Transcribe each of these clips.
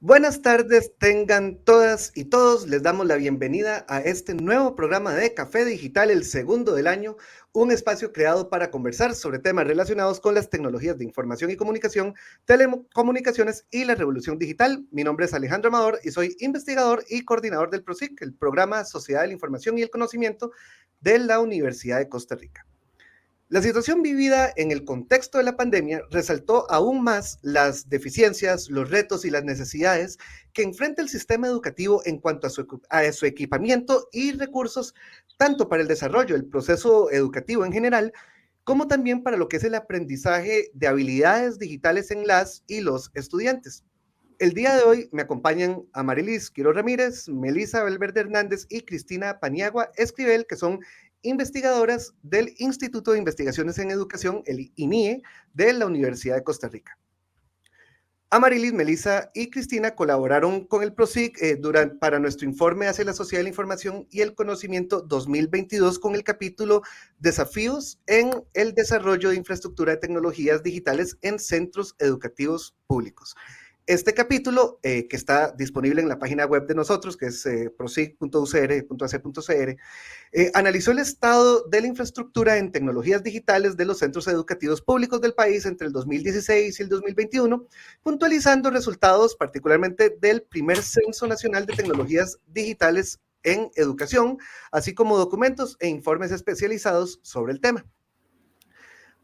Buenas tardes, tengan todas y todos. Les damos la bienvenida a este nuevo programa de Café Digital, el segundo del año, un espacio creado para conversar sobre temas relacionados con las tecnologías de información y comunicación, telecomunicaciones y la revolución digital. Mi nombre es Alejandro Amador y soy investigador y coordinador del PROSIC, el programa Sociedad de la Información y el Conocimiento de la Universidad de Costa Rica. La situación vivida en el contexto de la pandemia resaltó aún más las deficiencias, los retos y las necesidades que enfrenta el sistema educativo en cuanto a su equipamiento y recursos, tanto para el desarrollo del proceso educativo en general, como también para lo que es el aprendizaje de habilidades digitales en las y los estudiantes. El día de hoy me acompañan Amarilis Quiro Ramírez, Melisa Valverde Hernández y Cristina Paniagua Escribel, que son investigadoras del Instituto de Investigaciones en Educación, el INIE, de la Universidad de Costa Rica. Amarilis, Melisa y Cristina colaboraron con el PROSIC para nuestro informe hacia la sociedad de la información y el conocimiento 2022 con el capítulo Desafíos en el desarrollo de infraestructura de tecnologías digitales en centros educativos públicos. Este capítulo, que está disponible en la página web de nosotros, que es prosic.ucr.ac.cr, analizó el estado de la infraestructura en tecnologías digitales de los centros educativos públicos del país entre el 2016 y el 2021, puntualizando resultados particularmente del primer Censo Nacional de Tecnologías Digitales en Educación, así como documentos e informes especializados sobre el tema.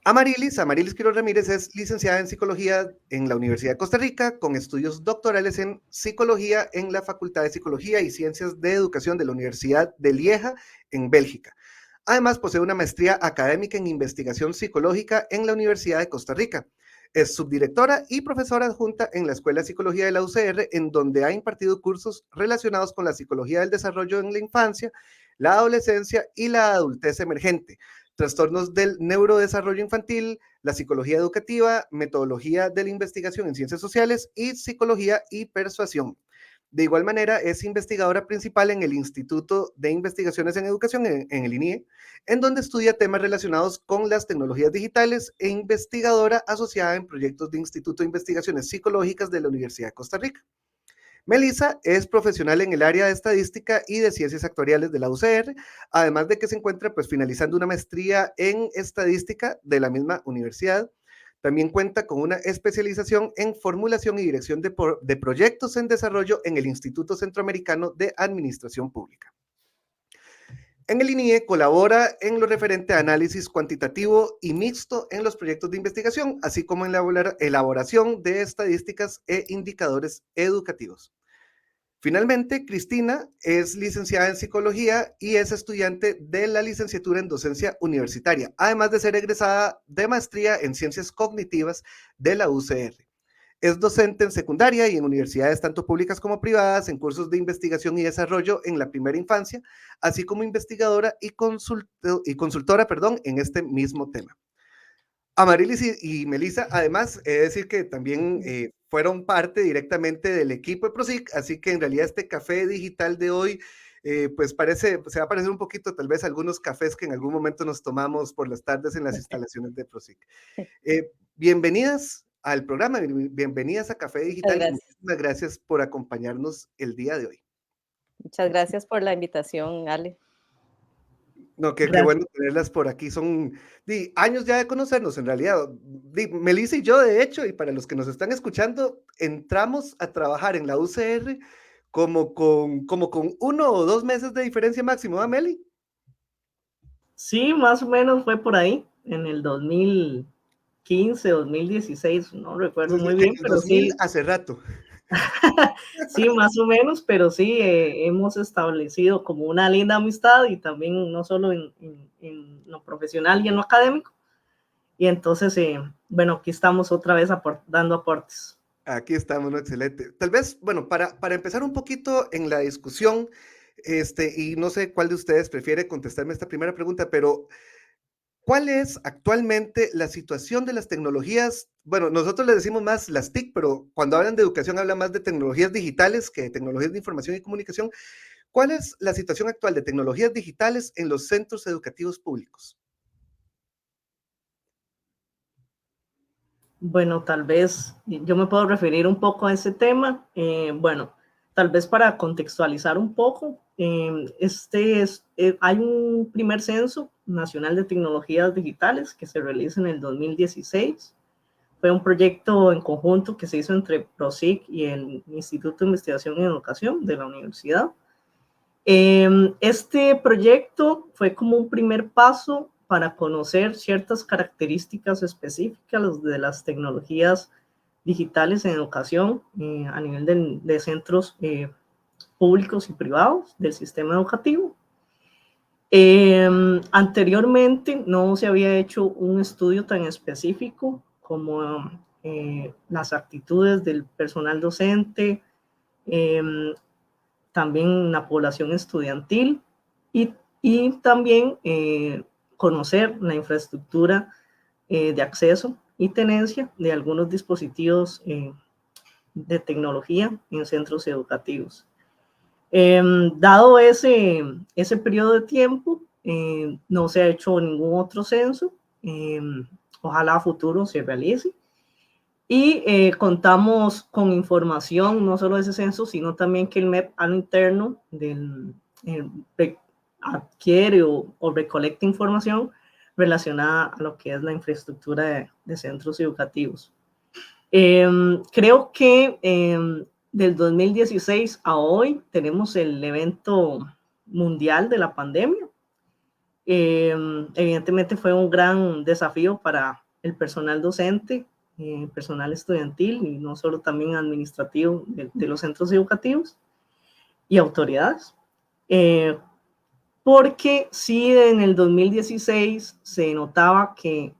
Amarilis Quiro Ramírez es licenciada en Psicología en la Universidad de Costa Rica, con estudios doctorales en Psicología en la Facultad de Psicología y Ciencias de Educación de la Universidad de Lieja, en Bélgica. Además, posee una maestría académica en investigación psicológica en la Universidad de Costa Rica. Es subdirectora y profesora adjunta en la Escuela de Psicología de la UCR, en donde ha impartido cursos relacionados con la psicología del desarrollo en la infancia, la adolescencia y la adultez emergente, trastornos del neurodesarrollo infantil, la psicología educativa, metodología de la investigación en ciencias sociales y psicología y persuasión. De igual manera, es investigadora principal en el Instituto de Investigaciones en Educación, en el INIE, en donde estudia temas relacionados con las tecnologías digitales e investigadora asociada en proyectos de Instituto de Investigaciones Psicológicas de la Universidad de Costa Rica. Melissa es profesional en el área de estadística y de ciencias actuariales de la UCR, además de que se encuentra pues finalizando una maestría en estadística de la misma universidad. También cuenta con una especialización en formulación y dirección de proyectos en desarrollo en el Instituto Centroamericano de Administración Pública. En el INIE colabora en lo referente a análisis cuantitativo y mixto en los proyectos de investigación, así como en la elaboración de estadísticas e indicadores educativos. Finalmente, Cristina es licenciada en psicología y es estudiante de la licenciatura en docencia universitaria, además de ser egresada de maestría en ciencias cognitivas de la UCR. Es docente en secundaria y en universidades tanto públicas como privadas, en cursos de investigación y desarrollo en la primera infancia, así como investigadora y consultora, en este mismo tema. Amarilis y Melissa, además, he de decir que también fueron parte directamente del equipo de PROSIC, así que en realidad este café digital de hoy, pues se va a parecer un poquito tal vez a algunos cafés que en algún momento nos tomamos por las tardes en las instalaciones de PROSIC. Bienvenidas al programa, bienvenidas a Café Muchas Digital y gracias. muchísimas gracias por acompañarnos el día de hoy. Muchas gracias por la invitación, Ale. No, qué Gracias. bueno tenerlas por aquí. Son años ya de conocernos, en realidad. Melissa y yo, de hecho, y para los que nos están escuchando, entramos a trabajar en la UCR como con 1 o 2 meses de diferencia máximo, ¿ah, Meli? Sí, más o menos fue por ahí, en el 2015, 2016, no recuerdo muy bien, En el pero 2000 sí, hace rato. sí, más o menos, pero sí, hemos establecido como una linda amistad y también no solo en lo profesional y en lo académico. Y entonces, bueno, aquí estamos otra vez dando aportes. Aquí estamos, ¿no? Excelente. Tal vez, bueno, para empezar un poquito en la discusión, y no sé cuál de ustedes prefiere contestarme esta primera pregunta, pero ¿cuál es actualmente la situación de las tecnologías? Bueno, nosotros le decimos más las TIC, pero cuando hablan de educación hablan más de tecnologías digitales que de tecnologías de información y comunicación. ¿Cuál es la situación actual de tecnologías digitales en los centros educativos públicos? Bueno, tal vez yo me puedo referir un poco a ese tema. Bueno, tal vez para contextualizar un poco, hay un primer censo nacional de tecnologías digitales que se realiza en el 2016. Fue un proyecto en conjunto que se hizo entre PROSIC y el Instituto de Investigación en Educación de la universidad. Este proyecto fue como un primer paso para conocer ciertas características específicas de las tecnologías digitales en educación a nivel de centros públicos y privados del sistema educativo. Anteriormente no se había hecho un estudio tan específico como las actitudes del personal docente, también la población estudiantil y también conocer la infraestructura de acceso y tenencia de algunos dispositivos de tecnología en centros educativos. Dado ese periodo de tiempo, no se ha hecho ningún otro censo. Ojalá a futuro se realice. Y contamos con información, no solo de ese censo, sino también que el MEP a lo interno adquiere o recolecta información relacionada a lo que es la infraestructura de centros educativos. Creo que del 2016 a hoy tenemos el evento mundial de la pandemia. Evidentemente fue un gran desafío para el personal docente, personal estudiantil y no solo también administrativo de los centros educativos y autoridades. Porque sí, en el 2016 se notaba que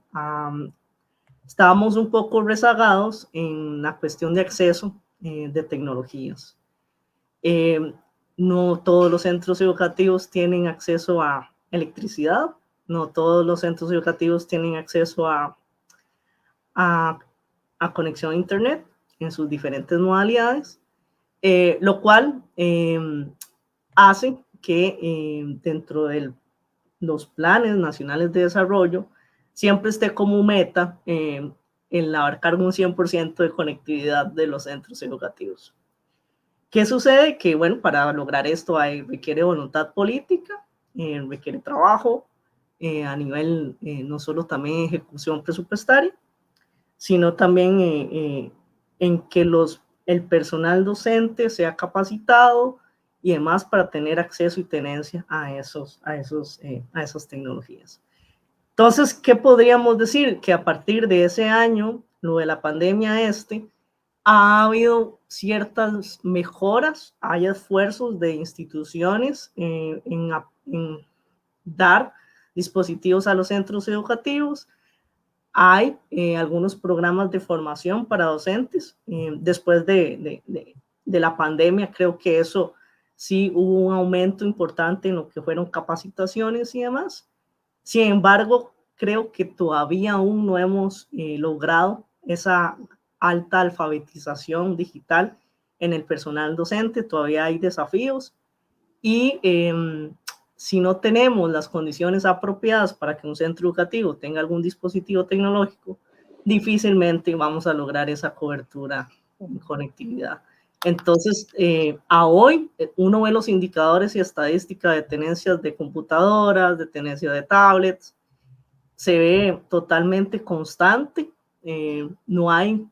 estábamos un poco rezagados en la cuestión de acceso de tecnologías. No todos los centros educativos tienen acceso a electricidad, no todos los centros educativos tienen acceso a conexión a internet en sus diferentes modalidades, lo cual hace que dentro de los planes nacionales de desarrollo siempre esté como meta el abarcar un 100% de conectividad de los centros educativos. ¿Qué sucede? Que, bueno, para lograr esto requiere voluntad política, requiere trabajo a nivel no solo también ejecución presupuestaria, sino también en que el personal docente sea capacitado y demás para tener acceso y tenencia a esas tecnologías. Entonces, ¿qué podríamos decir? Que a partir de ese año, lo de la pandemia ha habido ciertas mejoras, hay esfuerzos de instituciones en dar dispositivos a los centros educativos. Hay algunos programas de formación para docentes. Después de la pandemia, creo que eso sí hubo un aumento importante en lo que fueron capacitaciones y demás. Sin embargo, creo que todavía aún no hemos logrado esa alta alfabetización digital en el personal docente. Todavía hay desafíos y si no tenemos las condiciones apropiadas para que un centro educativo tenga algún dispositivo tecnológico, difícilmente vamos a lograr esa cobertura en conectividad. Entonces, a hoy, uno ve los indicadores y estadísticas de tenencias de computadoras, de tenencia de tablets, se ve totalmente constante, no hay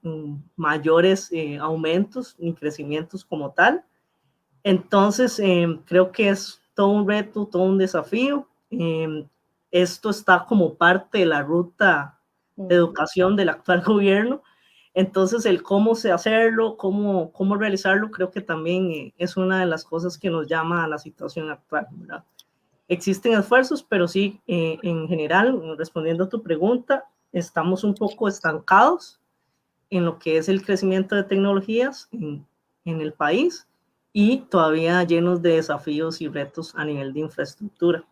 mayores aumentos ni crecimientos como tal. Entonces, creo que es todo un reto, todo un desafío. Esto está como parte de la ruta de educación del actual gobierno. Entonces, el cómo se hacerlo, cómo realizarlo, creo que también es una de las cosas que nos llama a la situación actual, ¿verdad? Existen esfuerzos, pero sí, en general, respondiendo a tu pregunta, estamos un poco estancados en lo que es el crecimiento de tecnologías en el país y todavía llenos de desafíos y retos a nivel de infraestructura.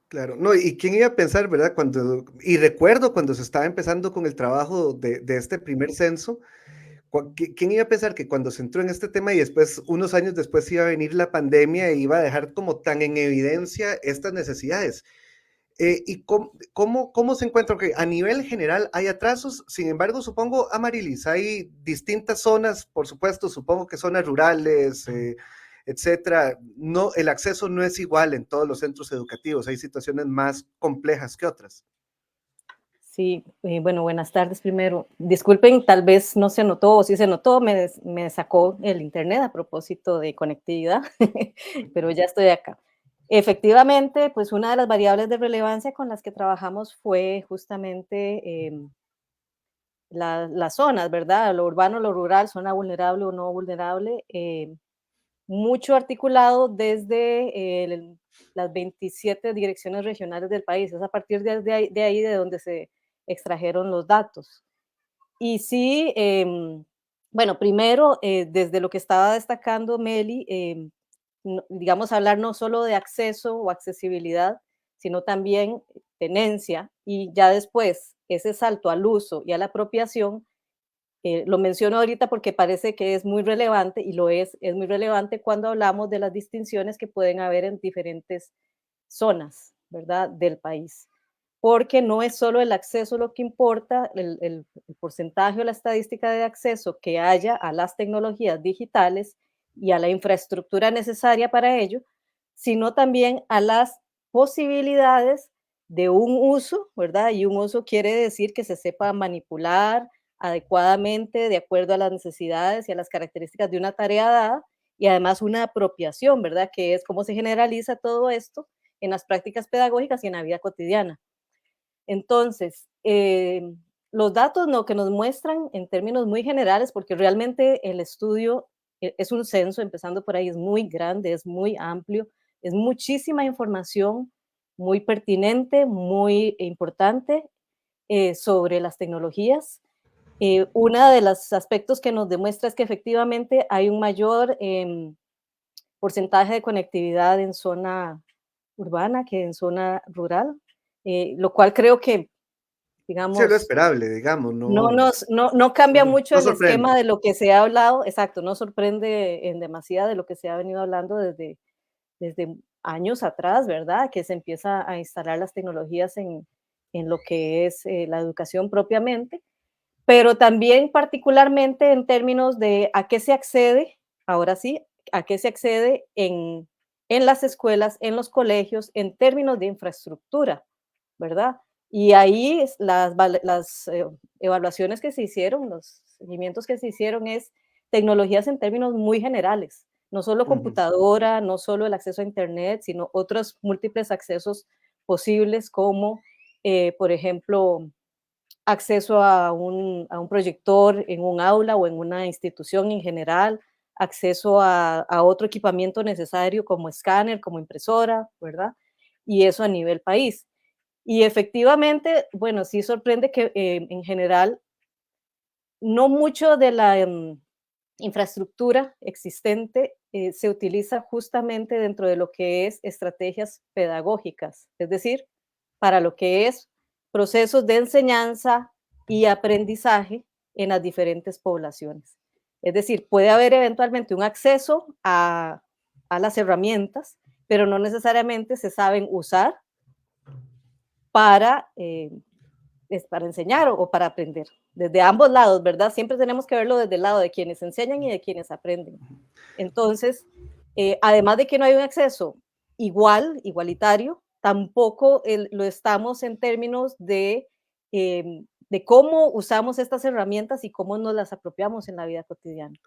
Claro, no, y quién iba a pensar, ¿verdad? Y recuerdo cuando se estaba empezando con el trabajo de este primer censo, ¿quién iba a pensar que cuando se entró en este tema y después, unos años después, iba a venir la pandemia e iba a dejar como tan en evidencia estas necesidades? ¿Y cómo se encuentra? Que a nivel general hay atrasos, sin embargo, supongo, Amarilis, hay distintas zonas, por supuesto, supongo que zonas rurales, etcétera. No, el acceso no es igual en todos los centros educativos, hay situaciones más complejas que otras. Sí, bueno, buenas tardes primero. Disculpen, tal vez no se notó o sí se notó, me sacó el internet a propósito de conectividad, pero ya estoy acá. Efectivamente, pues una de las variables de relevancia con las que trabajamos fue justamente las zonas, ¿verdad? Lo urbano, lo rural, zona vulnerable o no vulnerable, mucho articulado desde las 27 direcciones regionales del país. Es a partir de ahí de donde se extrajeron los datos. Y sí, bueno, primero, desde lo que estaba destacando Meli, digamos, hablar no solo de acceso o accesibilidad, sino también tenencia, y ya después ese salto al uso y a la apropiación, lo menciono ahorita porque parece que es muy relevante, y lo es muy relevante cuando hablamos de las distinciones que pueden haber en diferentes zonas, ¿verdad?, del país. Porque no es solo el acceso lo que importa, el porcentaje o la estadística de acceso que haya a las tecnologías digitales y a la infraestructura necesaria para ello, sino también a las posibilidades de un uso, ¿verdad? Y un uso quiere decir que se sepa manipular adecuadamente de acuerdo a las necesidades y a las características de una tarea dada, y además una apropiación, ¿verdad? Que es cómo se generaliza todo esto en las prácticas pedagógicas y en la vida cotidiana. Entonces, los datos no, que nos muestran en términos muy generales, porque realmente el estudio es un censo, empezando por ahí, es muy grande, es muy amplio, es muchísima información muy pertinente, muy importante sobre las tecnologías. Uno de los aspectos que nos demuestra es que efectivamente hay un mayor porcentaje de conectividad en zona urbana que en zona rural, lo cual creo que, Sí, es lo digamos, esperable, digamos, no cambia mucho no el sorprende. esquema de lo que se ha hablado, exacto, no sorprende en demasía de lo que se ha venido hablando desde años atrás, ¿verdad? Que se empieza a instalar las tecnologías en lo que es la educación propiamente, pero también particularmente en términos de a qué se accede, ahora sí, a qué se accede en las escuelas, en los colegios, en términos de infraestructura, ¿verdad? Y ahí las evaluaciones que se hicieron, los seguimientos que se hicieron es tecnologías en términos muy generales, no solo Ujú. computadora, no solo el acceso a Internet, sino otros múltiples accesos posibles como, por ejemplo, acceso a un proyector en un aula o en una institución en general, acceso a otro equipamiento necesario como escáner, como impresora, ¿verdad? Y eso a nivel país. Y efectivamente, bueno, sí sorprende que en general no mucho de la infraestructura existente se utiliza justamente dentro de lo que es estrategias pedagógicas, es decir, para lo que es procesos de enseñanza y aprendizaje en las diferentes poblaciones. Es decir, puede haber eventualmente un acceso a las herramientas, pero no necesariamente se saben usar para, para enseñar o para aprender. Desde ambos lados, ¿verdad? Siempre tenemos que verlo desde el lado de quienes enseñan y de quienes aprenden. Entonces, además de que no hay un acceso igualitario, tampoco lo estamos en términos de cómo usamos estas herramientas y cómo nos las apropiamos en la vida cotidiana.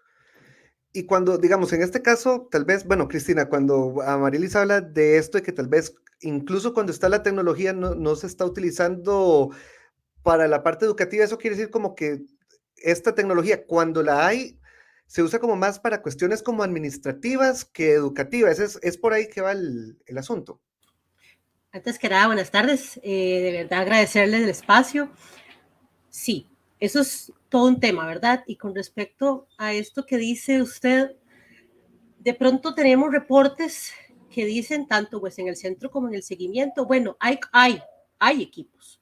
Y cuando, digamos, en este caso, tal vez, bueno, Cristina, cuando Amarilis habla de esto, de que tal vez incluso cuando está la tecnología no se está utilizando para la parte educativa, eso quiere decir como que esta tecnología, cuando la hay, se usa como más para cuestiones como administrativas que educativas. Es por ahí que va el asunto. Antes que nada, buenas tardes. De verdad agradecerles el espacio. Sí, eso es todo un tema, ¿verdad? Y con respecto a esto que dice usted, de pronto tenemos reportes que dicen tanto pues en el centro como en el seguimiento, bueno, hay equipos,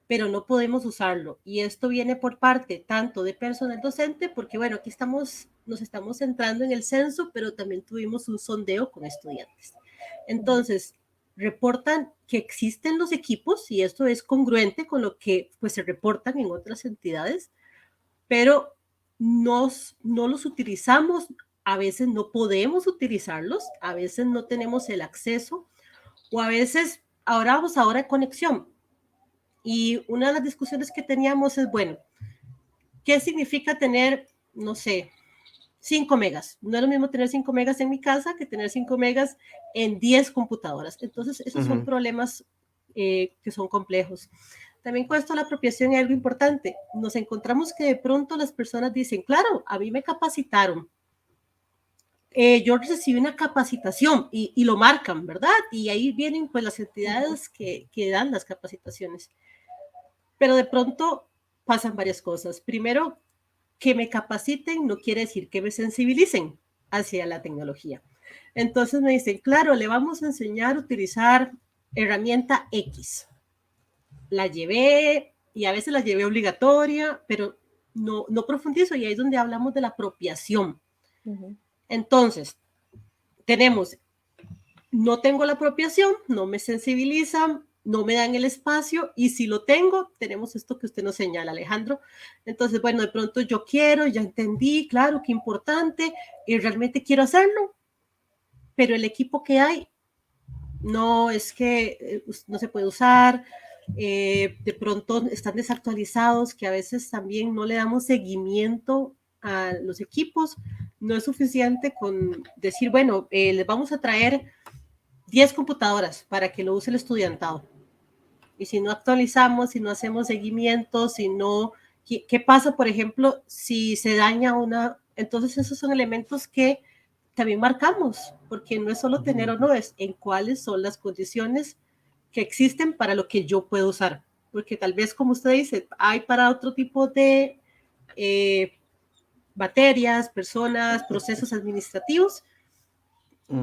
pero no podemos usarlo. Y esto viene por parte tanto de personal docente, porque bueno, aquí nos estamos centrando en el censo, pero también tuvimos un sondeo con estudiantes. Entonces, reportan que existen los equipos y esto es congruente con lo que pues, se reportan en otras entidades, pero no los utilizamos, a veces no podemos utilizarlos, a veces no tenemos el acceso o a veces ahora vamos a hora de conexión. Y una de las discusiones que teníamos es, bueno, ¿qué significa tener, no sé, 5 megas? No es lo mismo tener 5 megas en mi casa que tener 5 megas en 10 computadoras. Entonces, esos son problemas que son complejos. También con esto la apropiación es algo importante. Nos encontramos que de pronto las personas dicen, claro, a mí me capacitaron. Yo recibí una capacitación y lo marcan, ¿verdad? Y ahí vienen pues las entidades que dan las capacitaciones. Pero de pronto pasan varias cosas. Primero, que me capaciten no quiere decir que me sensibilicen hacia la tecnología. Entonces me dicen, claro, le vamos a enseñar a utilizar herramienta X. La llevé y a veces la llevé obligatoria, pero no profundizo y ahí es donde hablamos de la apropiación. Entonces, no tengo la apropiación, no me sensibilizan, no me dan el espacio y si lo tengo, tenemos esto que usted nos señala, Alejandro. Entonces, bueno, de pronto yo quiero, ya entendí, claro, qué importante y realmente quiero hacerlo, pero el equipo que hay no es que no se puede usar, de pronto están desactualizados, que a veces también no le damos seguimiento a los equipos. No es suficiente con decir, bueno, les vamos a traer 10 computadoras para que lo use el estudiantado. Y si no actualizamos, si no hacemos seguimiento, si no, ¿qué pasa, por ejemplo, si se daña una? Entonces esos son elementos que también marcamos, porque no es solo tener o no, es en cuáles son las condiciones que existen para lo que yo puedo usar. Porque tal vez, como usted dice, hay para otro tipo de materias, personas, procesos administrativos,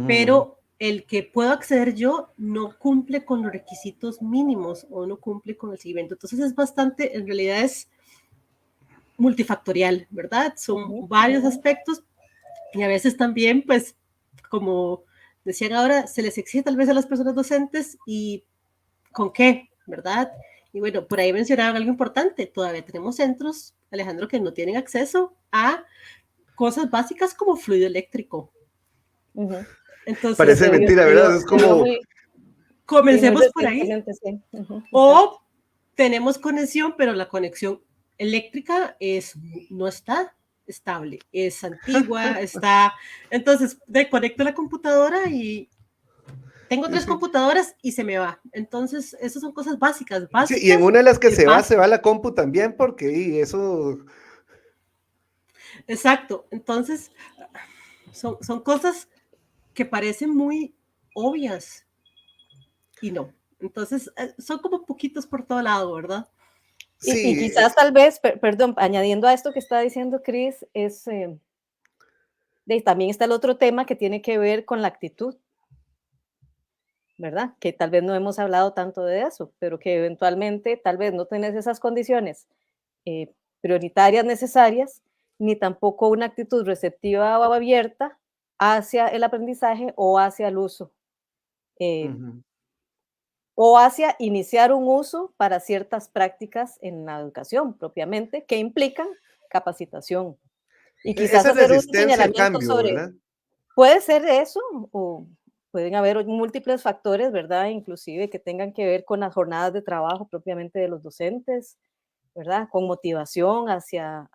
pero el que puedo acceder yo no cumple con los requisitos mínimos o no cumple con el seguimiento. Entonces es bastante, en realidad es multifactorial, ¿verdad? Son varios aspectos y a veces también, pues, como decían ahora, se les exige tal vez a las personas docentes y ¿con qué? ¿Verdad? Y bueno, por ahí mencionaban algo importante. Todavía tenemos centros, Alejandro, que no tienen acceso a cosas básicas como fluido eléctrico. Entonces, parece mentira, ¿verdad? Es como... Comencemos por ahí. Sí. O tenemos conexión, pero la conexión eléctrica no está estable, es antigua, está... Entonces, conecto la computadora y tengo 3 computadoras y se me va. Entonces, esas son cosas básicas. Sí, y en una de las que se va la compu también, porque eso... Exacto. Entonces, son cosas que parecen muy obvias y no. Entonces, son como poquitos por todo lado, ¿verdad? Sí. Y quizás tal vez, perdón, añadiendo a esto que está diciendo Cris, también está el otro tema que tiene que ver con la actitud, ¿verdad? Que tal vez no hemos hablado tanto de eso, pero que eventualmente tal vez no tenés esas condiciones prioritarias necesarias, ni tampoco una actitud receptiva o abierta hacia el aprendizaje o hacia el uso. O hacia iniciar un uso para ciertas prácticas en la educación propiamente que implican capacitación. Y quizás esa hacer un resistencia al señalamiento cambio, sobre, ¿verdad? puede ser eso, o pueden haber múltiples factores, ¿verdad? Inclusive que tengan que ver con las jornadas de trabajo propiamente de los docentes, ¿verdad? Con motivación hacia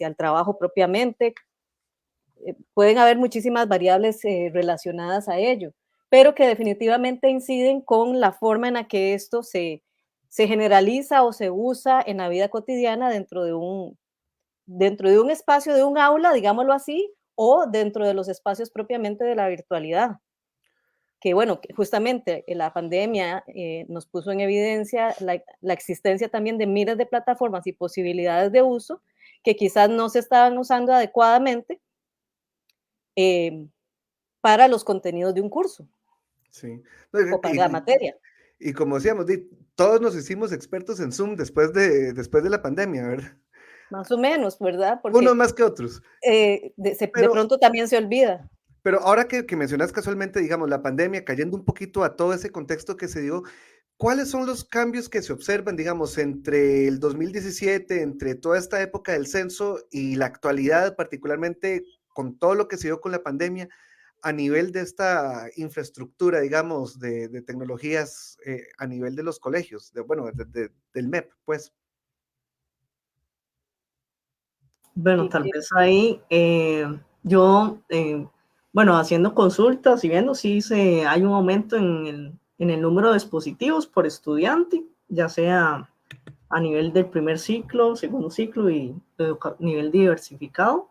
el trabajo propiamente. Pueden haber muchísimas variables relacionadas a ello, pero que definitivamente inciden con la forma en la que esto se generaliza o se usa en la vida cotidiana dentro de un espacio, de un aula, digámoslo así, o dentro de los espacios propiamente de la virtualidad. Que bueno, justamente la pandemia nos puso en evidencia la existencia también de miles de plataformas y posibilidades de uso que quizás no se estaban usando adecuadamente para los contenidos de un curso. Sí. O para la materia. Y como decíamos, todos nos hicimos expertos en Zoom después de la pandemia, ¿verdad? Más o menos, ¿verdad? Porque, unos más que otros. de pronto también se olvida. Pero ahora que mencionas casualmente, digamos, la pandemia, cayendo un poquito a todo ese contexto que se dio, ¿cuáles son los cambios que se observan, digamos, entre el 2017, entre toda esta época del censo y la actualidad, particularmente con todo lo que se dio con la pandemia, a nivel de esta infraestructura, digamos, de tecnologías a nivel de los colegios, bueno, del MEP, pues? Bueno, Sí, tal vez ahí yo, bueno, haciendo consultas y viendo si hay un aumento en el número de dispositivos por estudiante, ya sea a nivel del primer ciclo, segundo ciclo y nivel diversificado.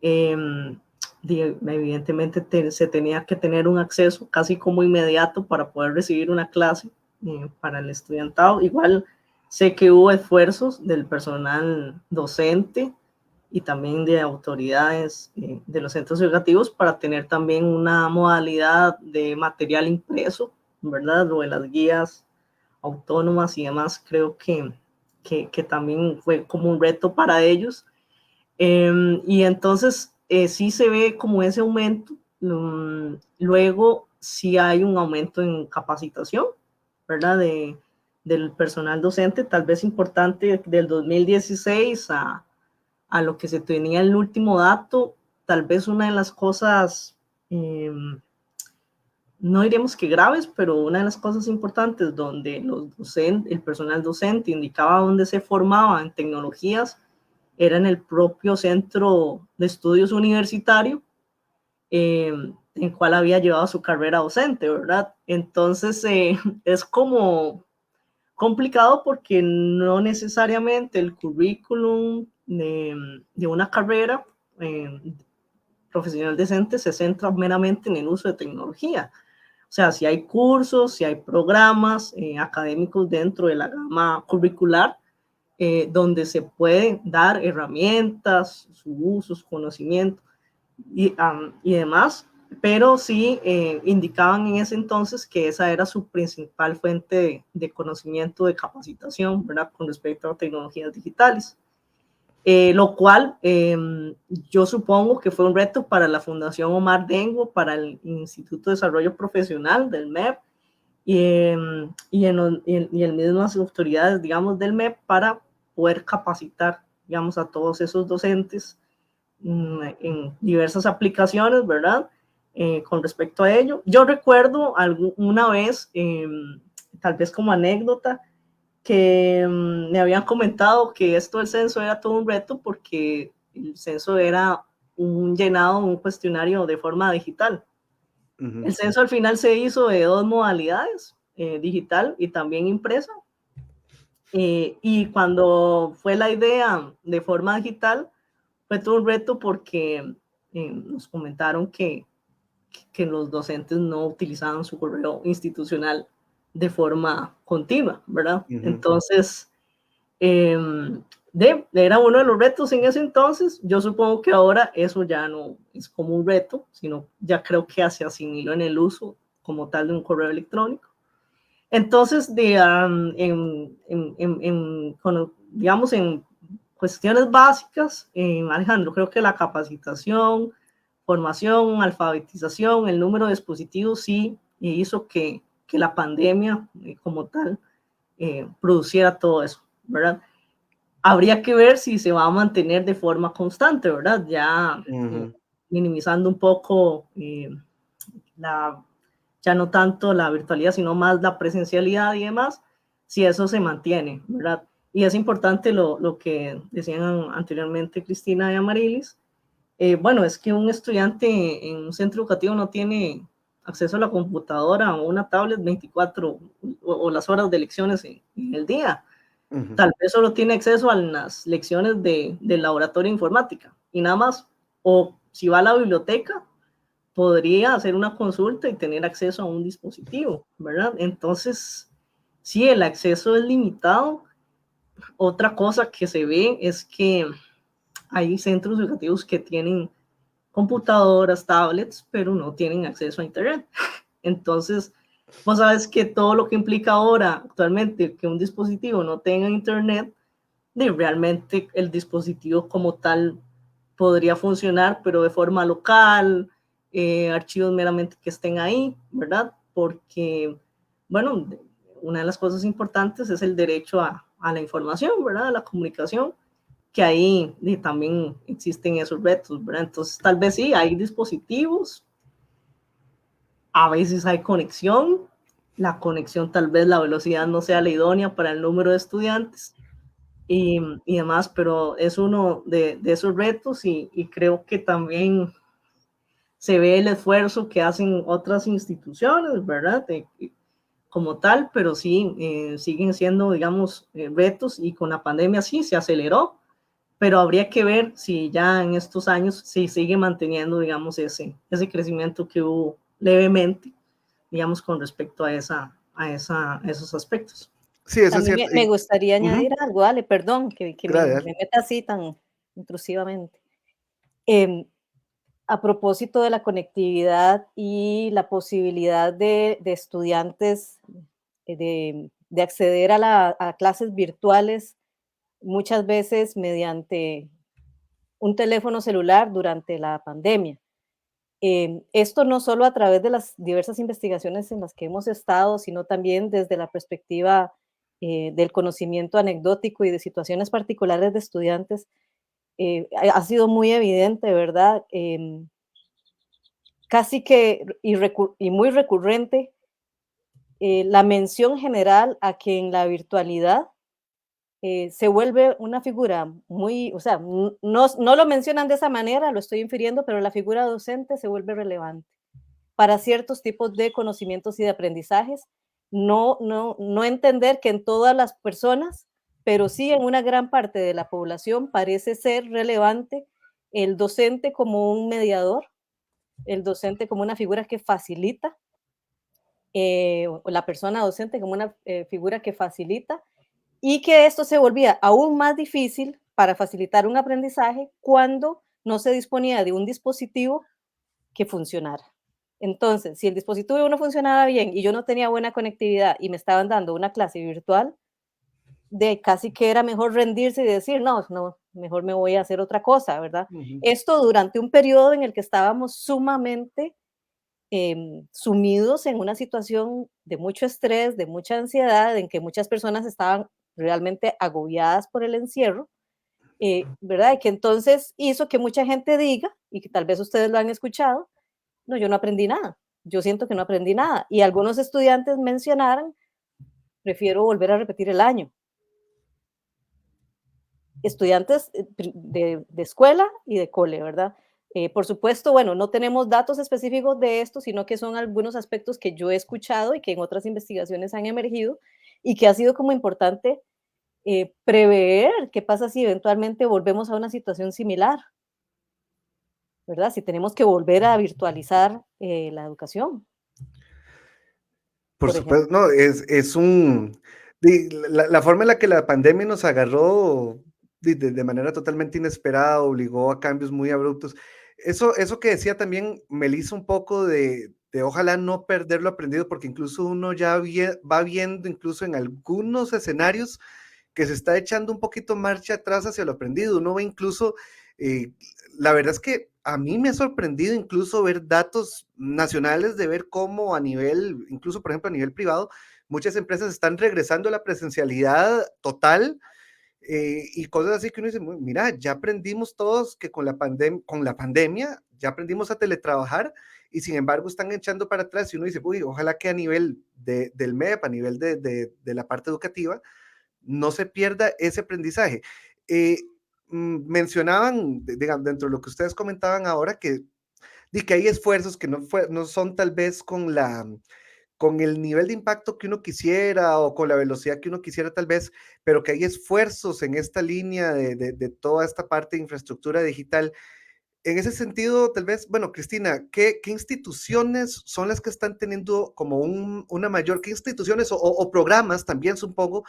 Evidentemente se tenía que tener un acceso casi como inmediato para poder recibir una clase para el estudiantado. Igual sé que hubo esfuerzos del personal docente y también de autoridades de los centros educativos para tener también una modalidad de material impreso, ¿verdad? O de las guías autónomas y demás. Creo que también fue como un reto para ellos. Y entonces sí se ve como ese aumento. Luego sí hay un aumento en capacitación, ¿verdad? Del personal docente, tal vez importante del 2016 a lo que se tenía el último dato. Tal vez una de las cosas, no diremos que graves, pero una de las cosas importantes donde el personal docente indicaba dónde se formaba en tecnologías era en el propio centro de estudios universitario, en el cual había llevado su carrera docente, ¿verdad? Entonces es como complicado porque no necesariamente el currículum de una carrera profesional decente se centra meramente en el uso de tecnología. O sea, si hay cursos, si hay programas académicos dentro de la gama curricular, donde se pueden dar herramientas, su uso, su conocimiento y demás, pero sí indicaban en ese entonces que esa era su principal fuente de conocimiento, de capacitación, ¿verdad? Con respecto a tecnologías digitales. Lo cual yo supongo que fue un reto para la Fundación Omar Dengo, para el Instituto de Desarrollo Profesional del MEP y en mismas autoridades, digamos, del MEP para poder capacitar, digamos, a todos esos docentes en diversas aplicaciones, ¿verdad? Con respecto a ello. Yo recuerdo una vez, tal vez como anécdota, que me habían comentado que esto del censo era todo un reto porque el censo era un llenado, un cuestionario de forma digital. Uh-huh. El censo al final se hizo de dos modalidades, digital y también impresa. Y cuando fue la idea de forma digital, fue todo un reto porque nos comentaron que los docentes no utilizaban su correo institucional de forma continua, ¿verdad? Uh-huh. Entonces, era uno de los retos en ese entonces. Yo supongo que ahora eso ya no es como un reto, sino ya creo que se asimiló en el uso como tal de un correo electrónico. Entonces, digamos, en cuestiones básicas, Alejandro, creo que la capacitación, formación, alfabetización, el número de dispositivos sí hizo que la pandemia como tal produciera todo eso, ¿verdad? Habría que ver si se va a mantener de forma constante, ¿verdad? Ya minimizando un poco ya no tanto la virtualidad, sino más la presencialidad y demás, si eso se mantiene, ¿verdad? Y es importante lo que decían anteriormente Cristina y Amarilis. Bueno, es que un estudiante en un centro educativo no tiene acceso a la computadora o una tablet 24 o las horas de lecciones en el día. Uh-huh. Tal vez solo tiene acceso a las lecciones del laboratorio de informática y nada más. O si va a la biblioteca, podría hacer una consulta y tener acceso a un dispositivo, ¿verdad? Entonces, sí, el acceso es limitado. Otra cosa que se ve es que hay centros educativos que tienen computadoras, tablets, pero no tienen acceso a internet. Entonces, vos sabes que todo lo que implica ahora, actualmente, que un dispositivo no tenga internet, realmente el dispositivo como tal podría funcionar, pero de forma local, archivos meramente que estén ahí, ¿verdad? Porque, bueno, una de las cosas importantes es el derecho a la información, ¿verdad? A la comunicación, que ahí también existen esos retos, ¿verdad? Entonces, tal vez sí, hay dispositivos, a veces hay conexión, la conexión tal vez la velocidad no sea la idónea para el número de estudiantes y demás, pero es uno de esos retos y creo que también se ve el esfuerzo que hacen otras instituciones, ¿verdad? Como tal, pero sí, siguen siendo, digamos, retos y con la pandemia sí se aceleró, pero habría que ver si ya en estos años se sigue manteniendo, digamos, ese crecimiento que hubo levemente, digamos, con respecto a esos aspectos. Sí, eso es También cierto. me gustaría añadir Ujú, algo, Ale, perdón, que gracias. me meta así tan intrusivamente. A propósito de la conectividad y la posibilidad de estudiantes de acceder a clases virtuales, muchas veces mediante un teléfono celular durante la pandemia. Esto no solo a través de las diversas investigaciones en las que hemos estado, sino también desde la perspectiva del conocimiento anecdótico y de situaciones particulares de estudiantes, ha sido muy evidente, ¿verdad? Casi que y muy recurrente la mención general a que en la virtualidad se vuelve una figura muy, o sea, no lo mencionan de esa manera, lo estoy infiriendo, pero la figura docente se vuelve relevante para ciertos tipos de conocimientos y de aprendizajes. No entender que en todas las personas, pero sí en una gran parte de la población parece ser relevante el docente como un mediador, el docente como una figura que facilita, o la persona docente como una figura que facilita, y que esto se volvía aún más difícil para facilitar un aprendizaje cuando no se disponía de un dispositivo que funcionara. Entonces, si el dispositivo no funcionaba bien y yo no tenía buena conectividad y me estaban dando una clase virtual, de casi que era mejor rendirse y decir, no, mejor me voy a hacer otra cosa, ¿verdad? Ujú. Esto durante un periodo en el que estábamos sumamente sumidos en una situación de mucho estrés, de mucha ansiedad, en que muchas personas estaban realmente agobiadas por el encierro, ¿verdad? Y que entonces hizo que mucha gente diga, y que tal vez ustedes lo han escuchado, no, yo no aprendí nada, yo siento que no aprendí nada. Y algunos estudiantes mencionaron, prefiero volver a repetir el año. Estudiantes de escuela y de cole, ¿verdad? Por supuesto, bueno, no tenemos datos específicos de esto, sino que son algunos aspectos que yo he escuchado y que en otras investigaciones han emergido y que ha sido como importante prever qué pasa si eventualmente volvemos a una situación similar, ¿verdad? Si tenemos que volver a virtualizar la educación, Por por ejemplo. supuesto, no, es un... La forma en la que la pandemia nos agarró de manera totalmente inesperada, obligó a cambios muy abruptos. Eso que decía también Melissa un poco de ojalá no perder lo aprendido, porque incluso uno ya va viendo incluso en algunos escenarios que se está echando un poquito marcha atrás hacia lo aprendido. Uno ve incluso, eh, la verdad es que a mí me ha sorprendido incluso ver datos nacionales de ver cómo a nivel, incluso por ejemplo a nivel privado, muchas empresas están regresando a la presencialidad total, y cosas así que uno dice, mira, ya aprendimos todos que con la pandemia ya aprendimos a teletrabajar y sin embargo están echando para atrás y uno dice, uy, ojalá que a nivel del MEP, a nivel de la parte educativa, no se pierda ese aprendizaje. Mencionaban, digamos, dentro de lo que ustedes comentaban ahora, que hay esfuerzos que no son tal vez con el nivel de impacto que uno quisiera o con la velocidad que uno quisiera tal vez, pero que hay esfuerzos en esta línea de toda esta parte de infraestructura digital. En ese sentido, tal vez, bueno, Cristina, ¿qué instituciones son las que están teniendo como una mayor, qué instituciones o programas también, supongo,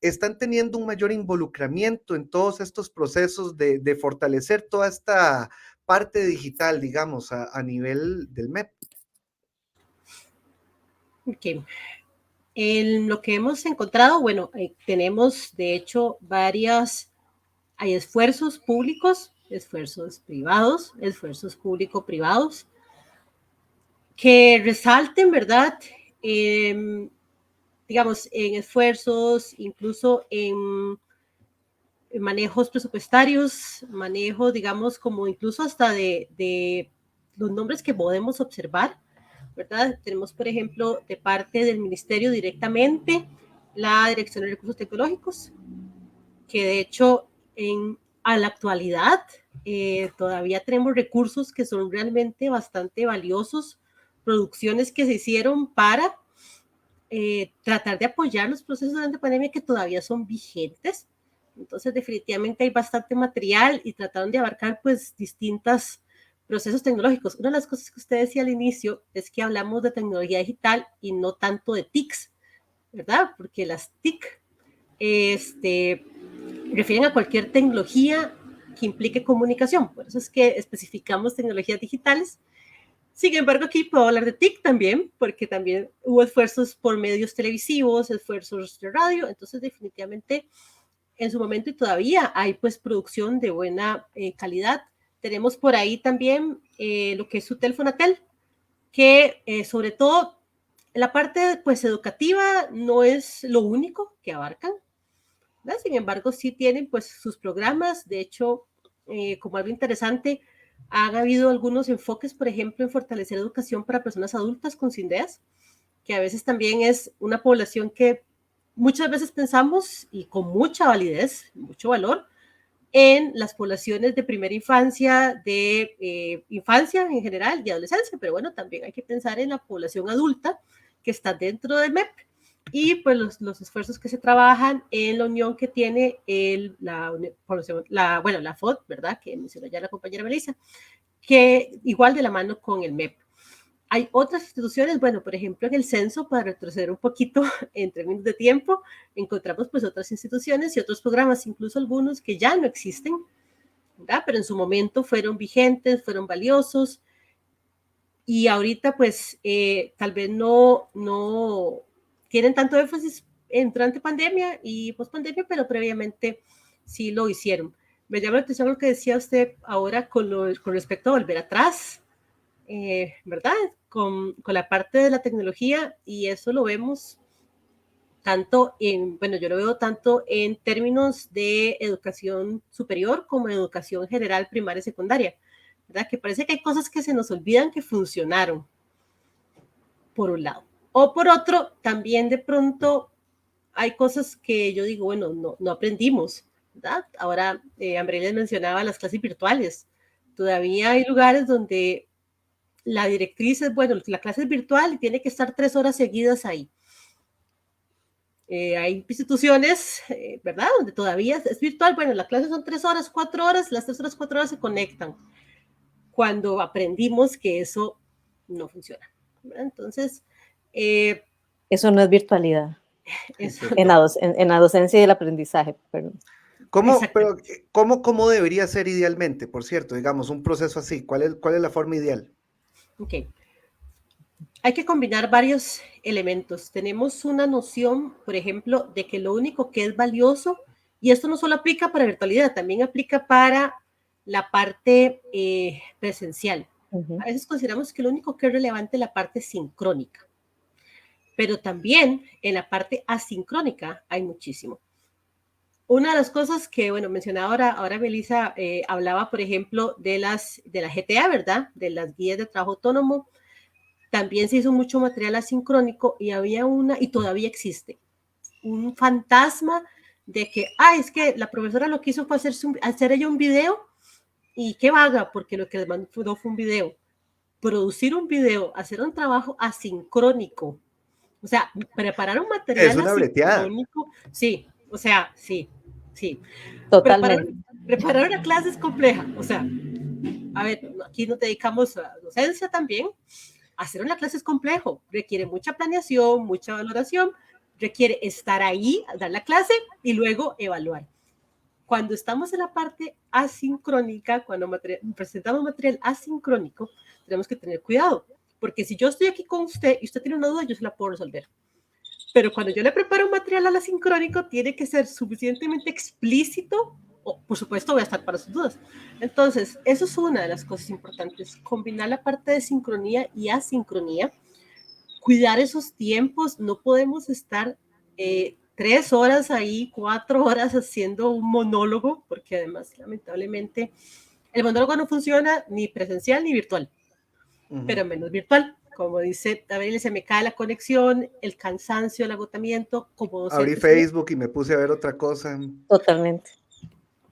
están teniendo un mayor involucramiento en todos estos procesos de fortalecer toda esta parte digital, digamos, a nivel del MEP? Ok. En lo que hemos encontrado, bueno, tenemos de hecho hay esfuerzos públicos, esfuerzos privados, esfuerzos público-privados. que resalten, ¿verdad? Digamos, en esfuerzos, incluso en manejos presupuestarios, manejo, digamos, como incluso hasta de los nombres que podemos observar, ¿verdad? Tenemos, por ejemplo, de parte del ministerio directamente la Dirección de Recursos Tecnológicos, que de hecho a la actualidad todavía tenemos recursos que son realmente bastante valiosos, producciones que se hicieron para tratar de apoyar los procesos durante la pandemia que todavía son vigentes. Entonces, definitivamente hay bastante material y trataron de abarcar pues distintos procesos tecnológicos. Una de las cosas que usted decía al inicio es que hablamos de tecnología digital y no tanto de TICs, ¿verdad? Porque las TIC refieren a cualquier tecnología que implique comunicación. Por eso es que especificamos tecnologías digitales. Sin embargo, aquí puedo hablar de TIC también, porque también hubo esfuerzos por medios televisivos, esfuerzos de radio. Entonces, definitivamente, en su momento y todavía hay pues producción de buena calidad. Tenemos por ahí también lo que es Sutel Fonatel, que sobre todo la parte pues educativa no es lo único que abarcan, ¿verdad? Sin embargo, sí tienen pues sus programas. De hecho, como algo interesante, han habido algunos enfoques, por ejemplo, en fortalecer educación para personas adultas con SINDEAS, que a veces también es una población que muchas veces pensamos, y con mucha validez, mucho valor, en las poblaciones de primera infancia, de infancia en general y adolescencia, pero bueno, también hay que pensar en la población adulta que está dentro del MEP y pues los esfuerzos que se trabajan en la unión que tiene la FOD, ¿verdad? Que mencionó ya la compañera Melissa, que igual de la mano con el MEP. Hay otras instituciones, bueno, por ejemplo, en el censo, para retroceder un poquito en términos de tiempo, encontramos pues otras instituciones y otros programas, incluso algunos que ya no existen, ¿verdad? Pero en su momento fueron vigentes, fueron valiosos, y ahorita pues tal vez no tienen tanto énfasis durante pandemia y post-pandemia, pero previamente sí lo hicieron. Me llama la atención lo que decía usted ahora con respecto a volver atrás, ¿verdad? Con la parte de la tecnología, y eso lo vemos tanto yo lo veo tanto en términos de educación superior como en educación general, primaria y secundaria, ¿verdad? Que parece que hay cosas que se nos olvidan que funcionaron, por un lado. O por otro, también de pronto hay cosas que yo digo, bueno, no aprendimos, ¿verdad? Ahora, Andrés les mencionaba las clases virtuales. Todavía hay lugares donde la directriz es, bueno, la clase es virtual y tiene que estar 3 horas seguidas ahí. Hay instituciones, ¿verdad? Donde todavía es virtual, bueno, la clase son 3 horas, 4 horas, las 3 horas, 4 horas se conectan. Cuando aprendimos que eso no funciona, ¿verdad? Entonces... eso no es virtualidad. Eso en la docencia y el aprendizaje, perdón. ¿Cómo debería ser idealmente, por cierto, digamos, un proceso así? ¿Cuál es la forma ideal? Ok. Hay que combinar varios elementos. Tenemos una noción, por ejemplo, de que lo único que es valioso, y esto no solo aplica para virtualidad, también aplica para la parte presencial. A veces consideramos que lo único que es relevante es la parte sincrónica, pero también en la parte asincrónica hay muchísimo. Una de las cosas que, bueno, mencionaba ahora Melissa, hablaba, por ejemplo, de la GTA, ¿verdad? De las guías de trabajo autónomo. También se hizo mucho material asincrónico y había y todavía existe, un fantasma de que, es que la profesora lo que hizo fue hacer ella un video, y qué vaga, porque lo que les mandó fue un video. Producir un video, hacer un trabajo asincrónico, o sea, preparar un material es una asincrónico, sí, o sea, sí. Totalmente. Preparar una clase es compleja, o sea, a ver, aquí nos dedicamos a docencia también. Hacer una clase es complejo, requiere mucha planeación, mucha valoración, requiere estar ahí, dar la clase y luego evaluar. Cuando estamos en la parte asincrónica, cuando presentamos material asincrónico, tenemos que tener cuidado, porque si yo estoy aquí con usted y usted tiene una duda, yo se la puedo resolver. Pero cuando yo le preparo un material al asincrónico, tiene que ser suficientemente explícito por supuesto voy a estar para sus dudas. Entonces, eso es una de las cosas importantes, combinar la parte de sincronía y asincronía, cuidar esos tiempos, no podemos estar 3 horas ahí, 4 horas haciendo un monólogo, porque además, lamentablemente, el monólogo no funciona ni presencial ni virtual, pero menos virtual. Como dice David, se me cae la conexión, el cansancio, el agotamiento. Como abrí Facebook y me puse a ver otra cosa. Totalmente.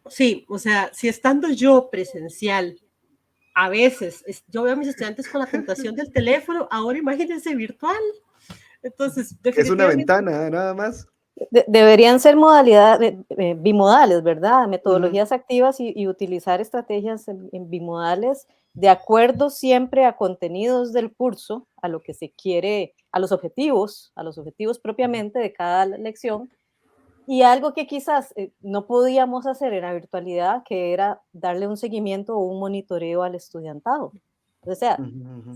Sí, o sea, si estando yo presencial, a veces, yo veo a mis estudiantes con la tentación del teléfono, ahora imagínense virtual. Entonces, Es una definitivamente... ventana, nada más. Deberían ser modalidades bimodales, ¿verdad? Metodologías activas y utilizar estrategias en bimodales de acuerdo siempre a contenidos del curso, a lo que se quiere, a los objetivos propiamente de cada lección, y algo que quizás no podíamos hacer en la virtualidad, que era darle un seguimiento o un monitoreo al estudiantado. O sea,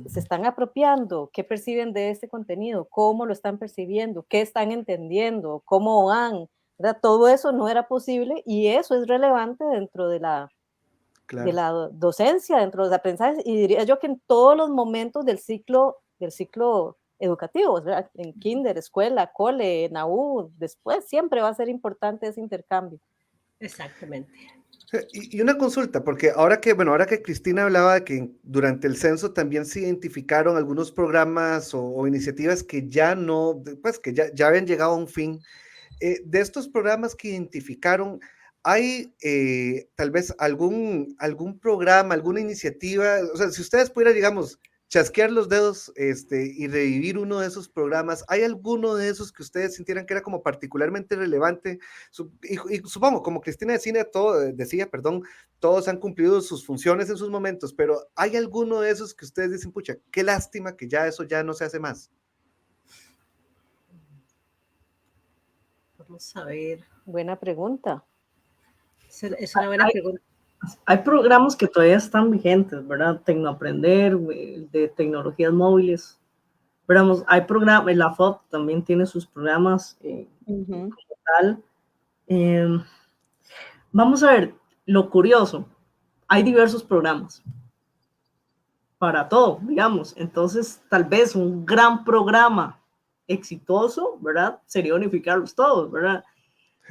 se están apropiando, qué perciben de este contenido, cómo lo están percibiendo, qué están entendiendo, cómo van, ¿verdad? Todo eso no era posible y eso es relevante dentro de la docencia, dentro de los aprendizajes, y diría yo que en todos los momentos del ciclo educativo, ¿verdad? En kinder, escuela, cole, en AU, después siempre va a ser importante ese intercambio. Exactamente. Y una consulta, porque ahora que Cristina hablaba de que durante el censo también se identificaron algunos programas o iniciativas que ya no, pues que ya habían llegado a un fin. De estos programas que identificaron, ¿hay tal vez algún programa, alguna iniciativa? O sea, si ustedes pudieran, digamos, chasquear los dedos y revivir uno de esos programas, ¿hay alguno de esos que ustedes sintieran que era como particularmente relevante? Y supongo, como Cristina decía, todos han cumplido sus funciones en sus momentos, pero ¿hay alguno de esos que ustedes dicen, pucha, qué lástima que ya eso ya no se hace más? Vamos a ver. Buena pregunta. Es una buena pregunta. Hay programas que todavía están vigentes, ¿verdad? Tecnoaprender, de tecnologías móviles. Pero hay programas, la FOD también tiene sus programas como tal. Vamos a ver, lo curioso, hay diversos programas para todo, digamos. Entonces, tal vez un gran programa exitoso, ¿verdad? Sería unificarlos todos, ¿verdad?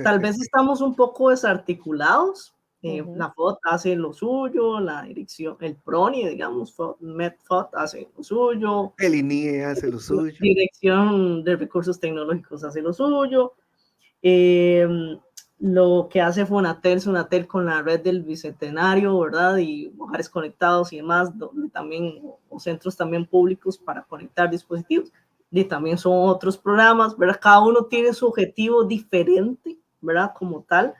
Tal vez estamos un poco desarticulados. La FOD hace lo suyo, la dirección, el PRONI, digamos, MedFOD hace lo suyo. El INIE hace lo suyo. Dirección de Recursos Tecnológicos hace lo suyo. Lo que hace Sonatel con la red del Bicentenario, ¿verdad? Y hogares conectados y demás, donde también, o centros también públicos para conectar dispositivos. Y también son otros programas, ¿verdad? Cada uno tiene su objetivo diferente, ¿verdad? Como tal.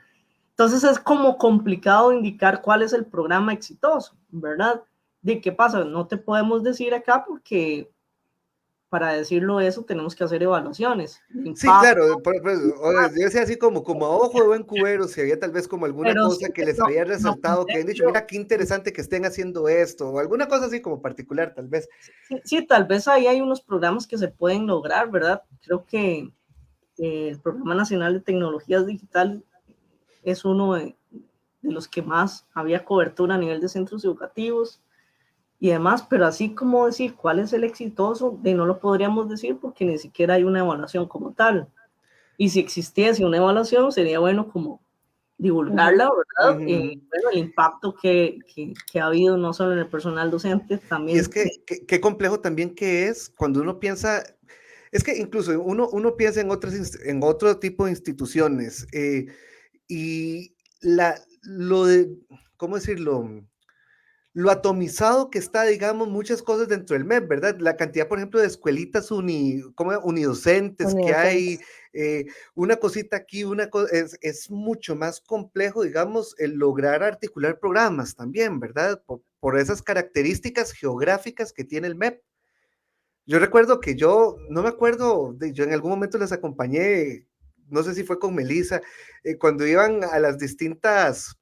Entonces es como complicado indicar cuál es el programa exitoso, ¿verdad? ¿De qué pasa? No te podemos decir acá porque para decirlo eso tenemos que hacer evaluaciones. Sí, claro, yo decía así como a ojo de buen cubero, si había tal vez como alguna cosa que les había resaltado, que han dicho, mira, qué interesante que estén haciendo esto, o alguna cosa así como particular, tal vez. Sí, tal vez ahí hay unos programas que se pueden lograr, ¿verdad? Creo que el Programa Nacional de Tecnologías Digitales es uno de los que más había cobertura a nivel de centros educativos y demás, pero así como decir cuál es el exitoso, no lo podríamos decir porque ni siquiera hay una evaluación como tal. Y si existiese una evaluación, sería bueno como divulgarla, ¿verdad? Bueno, el impacto que ha habido no solo en el personal docente, también... Y es que qué complejo también que es cuando uno piensa, es que incluso uno piensa en otro tipo de instituciones y ¿cómo decirlo? Lo atomizado que está, digamos, muchas cosas dentro del MEP, ¿verdad? La cantidad, por ejemplo, de escuelitas unidocentes que hay, una cosita aquí, es mucho más complejo, digamos, el lograr articular programas también, ¿verdad? Por esas características geográficas que tiene el MEP. Yo recuerdo que no me acuerdo, yo en algún momento les acompañé, no sé si fue con Melissa, cuando iban a las distintas...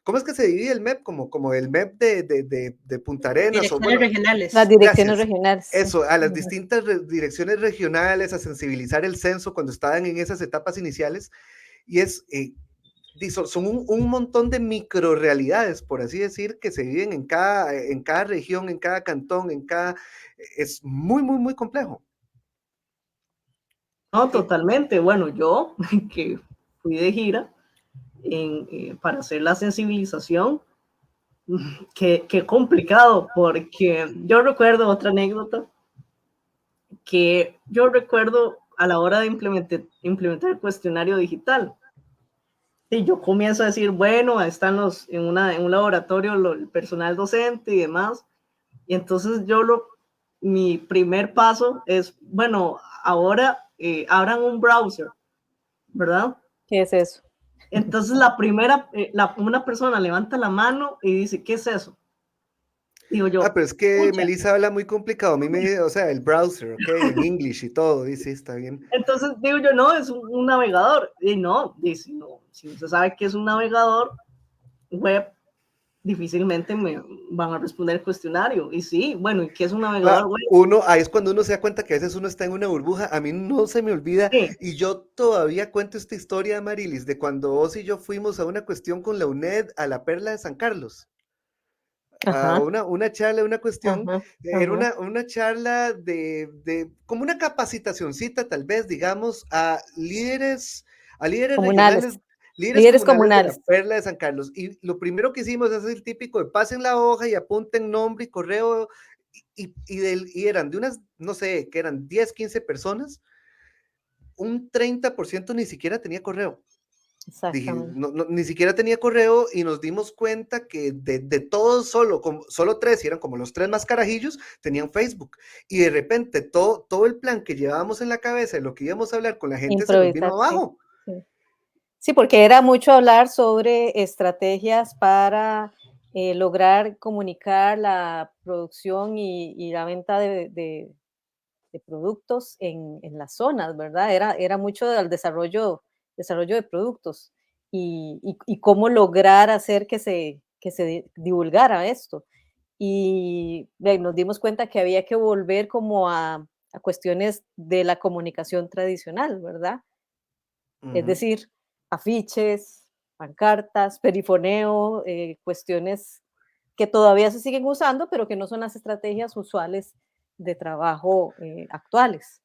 ¿Cómo es que se divide el MEP? Como el MEP de Punta Arenas. Direcciones regionales. Las direcciones regionales. Eso, a las distintas direcciones regionales, a sensibilizar el censo cuando estaban en esas etapas iniciales. Y son un montón de microrealidades, por así decir, que se viven en cada región, en cada cantón, es muy, muy, muy complejo. No, totalmente. Bueno, yo que fui de gira para hacer la sensibilización, qué complicado, porque yo recuerdo otra anécdota que yo recuerdo a la hora de implementar el cuestionario digital. Y yo comienzo a decir, bueno, están en un laboratorio el personal docente y demás. Y entonces mi primer paso es, bueno, ahora abran un browser, ¿verdad? ¿Qué es eso? Entonces una persona levanta la mano y dice, ¿qué es eso? Digo yo, pero es que escucha. Melissa habla muy complicado. A mí o sea, el browser, ok, en English y todo, dice, está bien. Entonces digo yo, no, es un navegador. Y no, dice, no, si usted sabe que es un navegador web, difícilmente me van a responder el cuestionario. Y sí, bueno, ¿y qué es un navegador web? Ahí es cuando uno se da cuenta que a veces uno está en una burbuja. A mí no se me olvida, Sí. y yo todavía cuento esta historia, Marilis, de cuando vos y yo fuimos a una cuestión con la UNED a la Perla de San Carlos. A una charla, una cuestión, era una charla como una capacitacioncita, tal vez, digamos, a líderes regionales, líderes comunales de la Perla de San Carlos. Y lo primero que hicimos es el típico de pasen la hoja y apunten nombre y correo, y eran de unas, no sé, que eran 10, 15 personas, un 30% ni siquiera tenía correo. Exactamente. Ni siquiera tenía correo, y nos dimos cuenta que de todos, solo 3, y eran como los 3 más carajillos, tenían Facebook. Y de repente todo el plan que llevábamos en la cabeza de lo que íbamos a hablar con la gente se nos vino abajo. Sí. Sí, porque era mucho hablar sobre estrategias para lograr comunicar la producción y la venta de productos en las zonas, ¿verdad? Era mucho del desarrollo de productos y cómo lograr hacer que se divulgara esto. Y nos dimos cuenta que había que volver como a cuestiones de la comunicación tradicional, ¿verdad? Es decir, afiches, pancartas, perifoneo, cuestiones que todavía se siguen usando, pero que no son las estrategias usuales de trabajo actuales.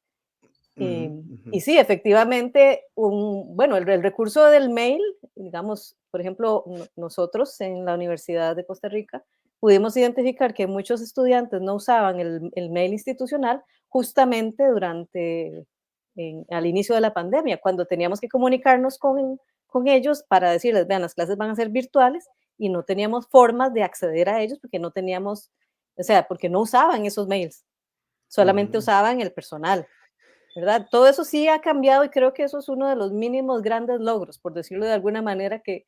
Y sí, efectivamente, bueno, el recurso del mail, digamos, por ejemplo, nosotros en la Universidad de Costa Rica pudimos identificar que muchos estudiantes no usaban el mail institucional justamente al inicio de la pandemia, cuando teníamos que comunicarnos con ellos para decirles, vean, las clases van a ser virtuales y no teníamos formas de acceder a ellos porque no teníamos, o sea, porque no usaban esos mails, solamente usaban el personal. ¿Verdad? Todo eso sí ha cambiado y creo que eso es uno de los mínimos grandes logros, por decirlo de alguna manera, que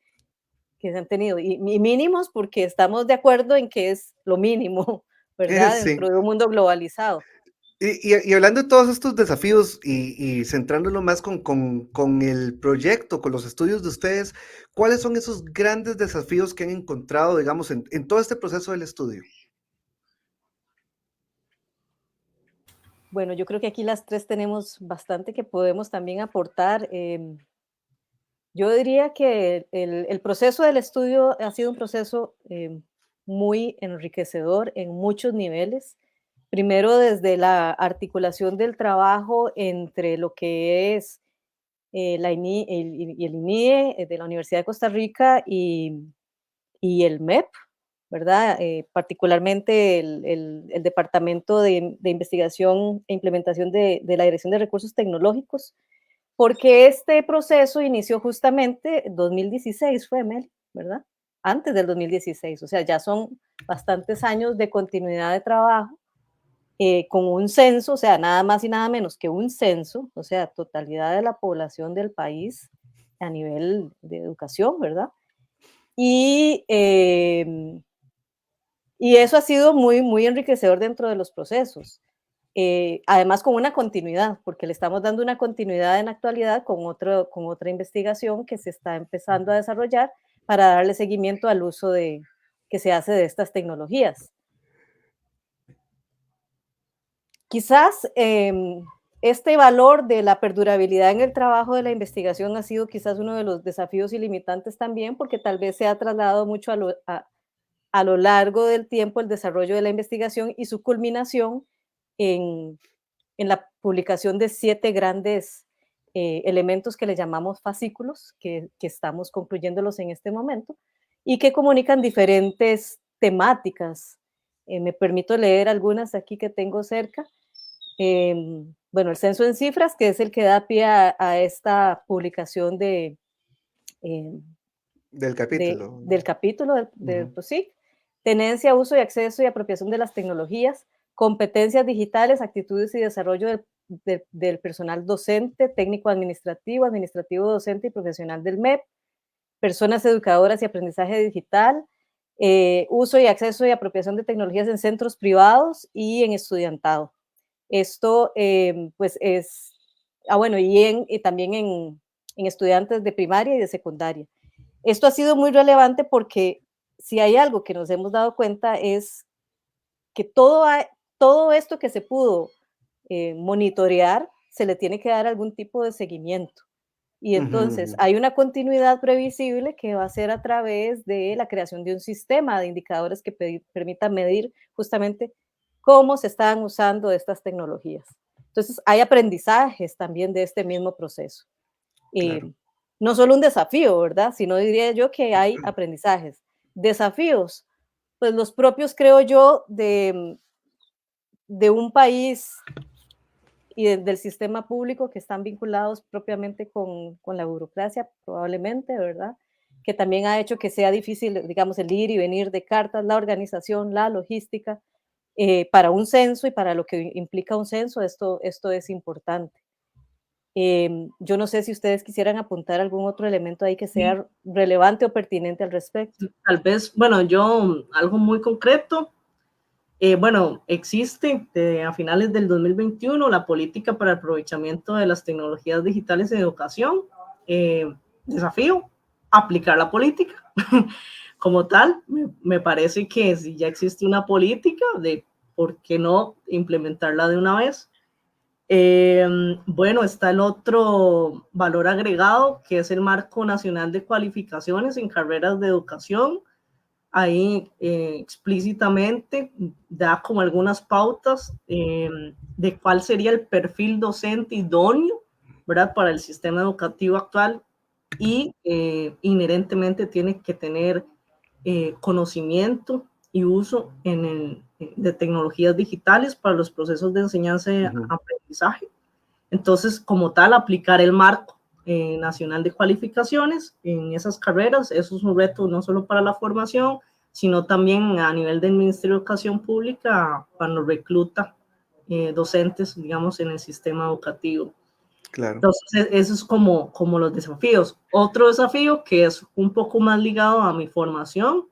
se han tenido. Y mínimos porque estamos de acuerdo en que es lo mínimo, ¿verdad? Sí. Dentro de un mundo globalizado. Y hablando de todos estos desafíos y centrándolo más con el proyecto, con los estudios de ustedes, ¿cuáles son esos grandes desafíos que han encontrado, digamos, en todo este proceso del estudio? Bueno, yo creo que aquí las tres tenemos bastante que podemos también aportar. Yo diría que el proceso del estudio ha sido un proceso muy enriquecedor en muchos niveles. Primero, desde la articulación del trabajo entre lo que es el INIE de la Universidad de Costa Rica y el MEP, ¿verdad? Particularmente el Departamento de Investigación e Implementación de la Dirección de Recursos Tecnológicos, porque este proceso inició justamente en 2016, fue, Mel, ¿verdad? Antes del 2016, o sea, ya son bastantes años de continuidad de trabajo con un censo, o sea, nada más y nada menos que un censo, o sea, totalidad de la población del país a nivel de educación, ¿verdad? Y, y eso ha sido muy, muy enriquecedor dentro de los procesos. Además, con una continuidad, porque le estamos dando una continuidad en la actualidad con otra investigación que se está empezando a desarrollar para darle seguimiento al uso que se hace de estas tecnologías. Quizás este valor de la perdurabilidad en el trabajo de la investigación ha sido quizás uno de los desafíos y limitantes también, porque tal vez se ha trasladado mucho a lo largo del tiempo el desarrollo de la investigación y su culminación en la publicación de 7 grandes elementos que le llamamos fascículos, que estamos concluyéndolos en este momento, y que comunican diferentes temáticas. Me permito leer algunas aquí que tengo cerca. Bueno, el censo en cifras, que es el que da pie a esta publicación del capítulo. del capítulo del POSIC. Tenencia, uso y acceso y apropiación de las tecnologías, competencias digitales, actitudes y desarrollo del personal docente, técnico administrativo, administrativo docente y profesional del MEP, personas educadoras y aprendizaje digital, uso y acceso y apropiación de tecnologías en centros privados y en estudiantado. Esto pues es, bueno, y también en estudiantes de primaria y de secundaria. Esto ha sido muy relevante porque si hay algo que nos hemos dado cuenta es que todo esto que se pudo monitorear, se le tiene que dar algún tipo de seguimiento. Y entonces hay una continuidad previsible que va a ser a través de la creación de un sistema de indicadores que permita medir justamente cómo se están usando estas tecnologías. Entonces hay aprendizajes también de este mismo proceso. Claro. No solo un desafío, ¿verdad? Sino diría yo que hay aprendizajes. Desafíos, pues los propios, creo yo, de un país y del sistema público que están vinculados propiamente con la burocracia, probablemente, ¿verdad? Que también ha hecho que sea difícil, digamos, el ir y venir de cartas, la organización, la logística, para un censo y para lo que implica un censo, esto es importante. Yo no sé si ustedes quisieran apuntar algún otro elemento ahí que sea relevante o pertinente al respecto. Tal vez, bueno, yo algo muy concreto. Bueno, existe a finales del 2021 la política para el aprovechamiento de las tecnologías digitales en educación. Desafío, aplicar la política. Como tal, me parece que si ya existe una política, ¿por qué no implementarla de una vez? Bueno, está el otro valor agregado, que es el Marco Nacional de Cualificaciones en Carreras de Educación. Ahí explícitamente da como algunas pautas de cuál sería el perfil docente idóneo, ¿verdad?, para el sistema educativo actual, y inherentemente tiene que tener conocimiento y uso de tecnologías digitales para los procesos de enseñanza y aprendizaje. Entonces, como tal, aplicar el marco nacional de cualificaciones en esas carreras, eso es un reto no solo para la formación, sino también a nivel del Ministerio de Educación Pública cuando recluta docentes, digamos, en el sistema educativo. Claro. Entonces, eso es como los desafíos. Otro desafío que es un poco más ligado a mi formación,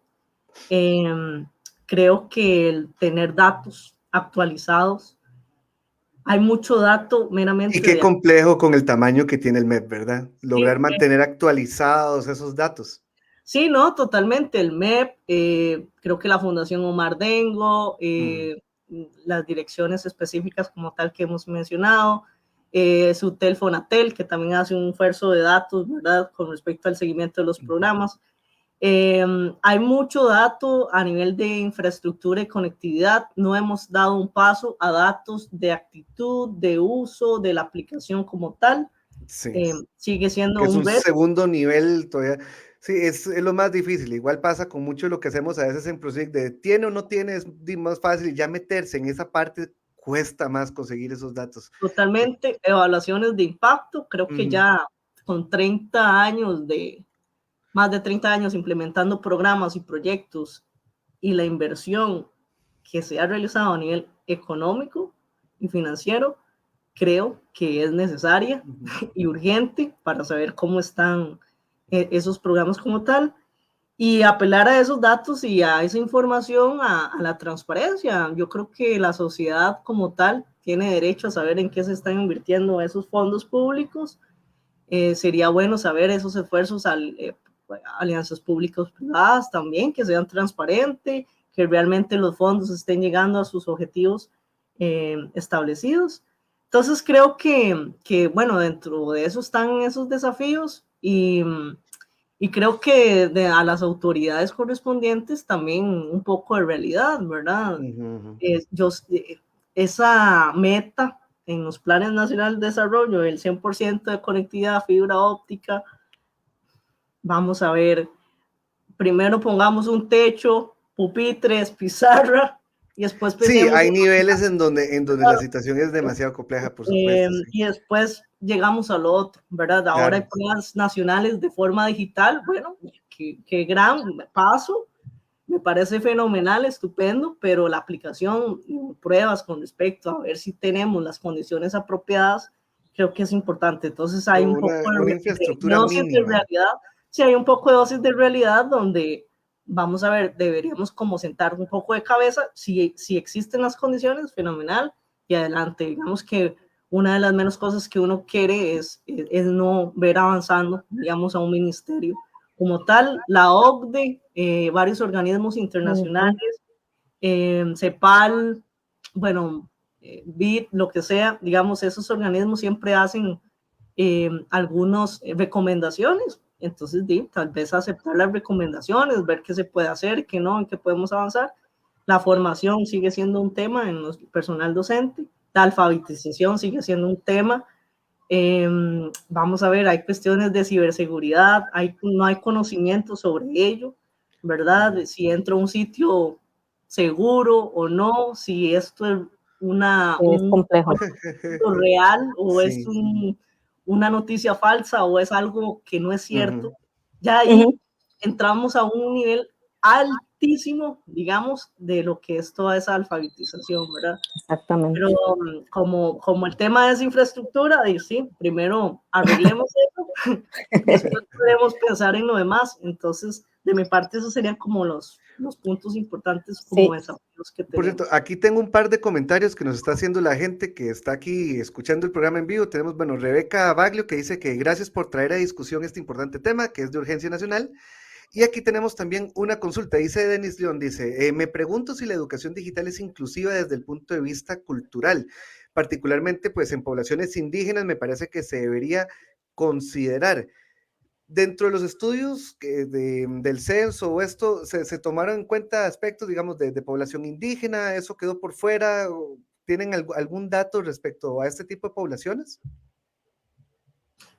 creo que el tener datos actualizados. Hay mucho dato meramente. Y qué complejo con el tamaño que tiene el MEP, ¿verdad? Lograr mantener actualizados esos datos. Sí, no, totalmente. El MEP, creo que la Fundación Omar Dengo, las direcciones específicas como tal que hemos mencionado, Sutel Fonatel, que también hace un esfuerzo de datos, ¿verdad?, con respecto al seguimiento de los programas. Hay mucho dato a nivel de infraestructura y conectividad. No hemos dado un paso a datos de actitud, de uso, de la aplicación como tal. Sí. Sigue siendo un segundo nivel todavía. Sí, es lo más difícil. Igual pasa con mucho de lo que hacemos a veces en PROSIC, de tiene o no tiene, es más fácil, ya meterse en esa parte cuesta más conseguir esos datos. Totalmente. Evaluaciones de impacto, creo que ya con 30 años más de 30 años implementando programas y proyectos y la inversión que se ha realizado a nivel económico y financiero, creo que es necesaria y urgente para saber cómo están esos programas como tal, y apelar a esos datos y a esa información, a la transparencia. Yo creo que la sociedad como tal tiene derecho a saber en qué se están invirtiendo esos fondos públicos. Sería bueno saber esos esfuerzos, alianzas públicas privadas también, que sean transparentes, que realmente los fondos estén llegando a sus objetivos establecidos. Entonces creo que, bueno, dentro de eso están esos desafíos y creo que a las autoridades correspondientes también un poco de realidad, ¿verdad? Esa meta en los planes nacionales de desarrollo, el 100% de conectividad, fibra óptica, vamos a ver, primero pongamos un techo, pupitres, pizarra, y después Sí, hay niveles en donde la situación es demasiado compleja, por supuesto. Sí. Y después llegamos a lo otro, ¿verdad? Ahora hay pruebas nacionales de forma digital, bueno, qué gran paso, me parece fenomenal, estupendo, pero la aplicación, pruebas con respecto a ver si tenemos las condiciones apropiadas, creo que es importante. Entonces hay un poco una infraestructura dosis de realidad, sí hay un poco de dosis de realidad donde vamos a ver, deberíamos como sentar un poco de cabeza, si existen las condiciones, fenomenal, y adelante. Digamos que una de las menos cosas que uno quiere es no ver avanzando, digamos, a un ministerio como tal. La OCDE, varios organismos internacionales, CEPAL, bueno, BID, lo que sea, digamos, esos organismos siempre hacen algunas recomendaciones. Entonces, tal vez aceptar las recomendaciones, ver qué se puede hacer, qué no, en qué podemos avanzar. La formación sigue siendo un tema en el personal docente, la alfabetización sigue siendo un tema. Vamos a ver, hay cuestiones de ciberseguridad, no hay conocimiento sobre ello, ¿verdad? Si entro a un sitio seguro o no, si esto es es complejo. real o sí. Es una noticia falsa o es algo que no es cierto. Ya ahí entramos a un nivel altísimo, digamos, de lo que es toda esa alfabetización, ¿verdad? Exactamente. Pero como el tema es infraestructura, sí, primero arreglemos eso, después podemos pensar en lo demás. Entonces, de mi parte, esos serían como los puntos importantes como desafíos que tenemos. Por cierto, aquí tengo un par de comentarios que nos está haciendo la gente que está aquí escuchando el programa en vivo. Tenemos, bueno, Rebeca Baglio, que dice que gracias por traer a discusión este importante tema, que es de urgencia nacional. Y aquí tenemos también una consulta, dice Denis León, dice, me pregunto si la educación digital es inclusiva desde el punto de vista cultural, particularmente pues en poblaciones indígenas me parece que se debería considerar. Dentro de los estudios del censo o esto, ¿se tomaron en cuenta aspectos, digamos, de población indígena? ¿Eso quedó por fuera? ¿Tienen algún dato respecto a este tipo de poblaciones?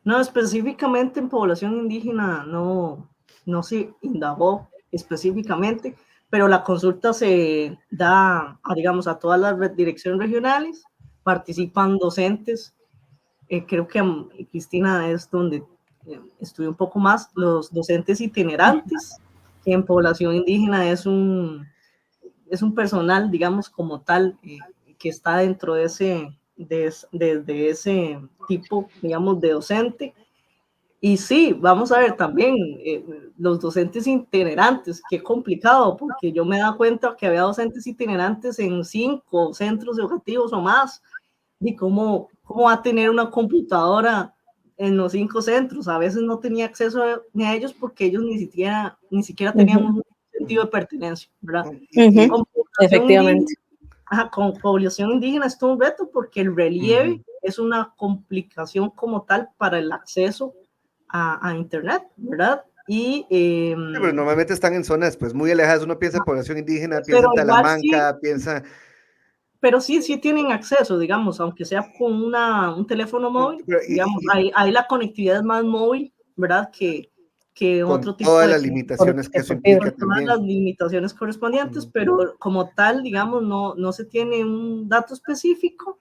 No, específicamente en población indígena no se indagó específicamente, pero la consulta se da, digamos, a todas las direcciones regionales, participan docentes, creo que Cristina es donde estudió un poco más, los docentes itinerantes, que en población indígena es un personal, digamos, como tal, que está dentro de ese tipo, digamos, de docente. Y sí, vamos a ver también los docentes itinerantes, qué complicado, porque yo me he dado cuenta que había docentes itinerantes en 5 centros educativos o más, y cómo va a tener una computadora en los 5 centros. A veces no tenía acceso ni a ellos porque ellos ni siquiera tenían un sentido de pertenencia, ¿verdad? Efectivamente. Con población indígena es todo un reto porque el relieve es una complicación como tal para el acceso a internet, ¿verdad? Y pero normalmente están en zonas pues muy alejadas, uno piensa en población indígena, piensa en Talamanca, sí, piensa... Pero sí tienen acceso, digamos, aunque sea con un teléfono móvil, digamos, ahí la conectividad es más móvil, ¿verdad? Que con otro tipo todas de... las limitaciones que eso implica también. Todas las limitaciones correspondientes, pero como tal, digamos, no se tiene un dato específico.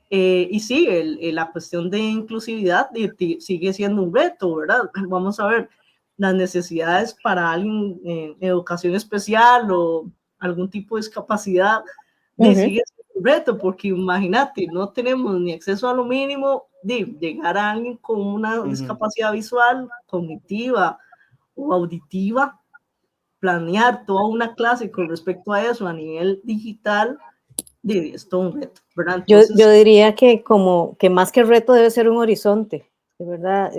Y sí, la cuestión de inclusividad sigue siendo un reto, ¿verdad? Vamos a ver, las necesidades para alguien en educación especial o algún tipo de discapacidad, sigue siendo un reto, porque imagínate, no tenemos ni acceso a lo mínimo de llegar a alguien con una discapacidad visual, cognitiva o auditiva, planear toda una clase con respecto a eso a nivel digital, es todo un reto, ¿verdad? Entonces, yo diría que más que reto debe ser un horizonte, de verdad,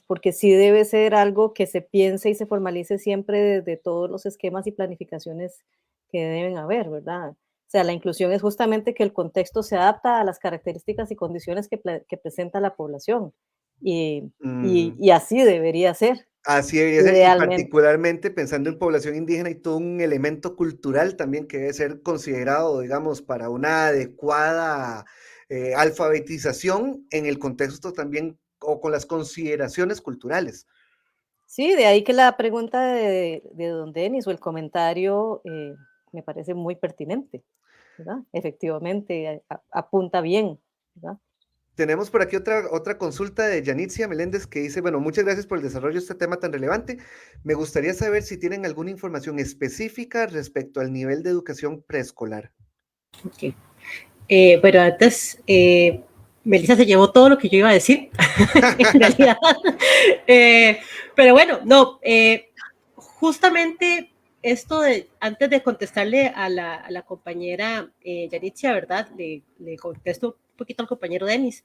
porque sí debe ser algo que se piense y se formalice siempre desde todos los esquemas y planificaciones que deben haber, ¿verdad? sea, la inclusión es justamente que el contexto se adapta a las características y condiciones que presenta la población. Y así debería ser, Así debería ser, y idealmente. particularmente pensando en población indígena y todo un elemento cultural también que debe ser considerado, digamos, para una adecuada alfabetización en el contexto también o con las consideraciones culturales. Sí, de ahí que la pregunta de don Denis o el comentario me parece muy pertinente, ¿verdad? Efectivamente, apunta bien, ¿verdad? Tenemos por aquí otra consulta de Yanitzia Meléndez que dice, bueno, muchas gracias por el desarrollo de este tema tan relevante. Me gustaría saber si tienen alguna información específica respecto al nivel de educación preescolar. Okay. Bueno, antes, Melissa se llevó todo lo que yo iba a decir, en realidad. Pero bueno, no, justamente esto de, antes de contestarle a la compañera Yanitzia, ¿verdad? Le contesto un poquito al compañero Denis.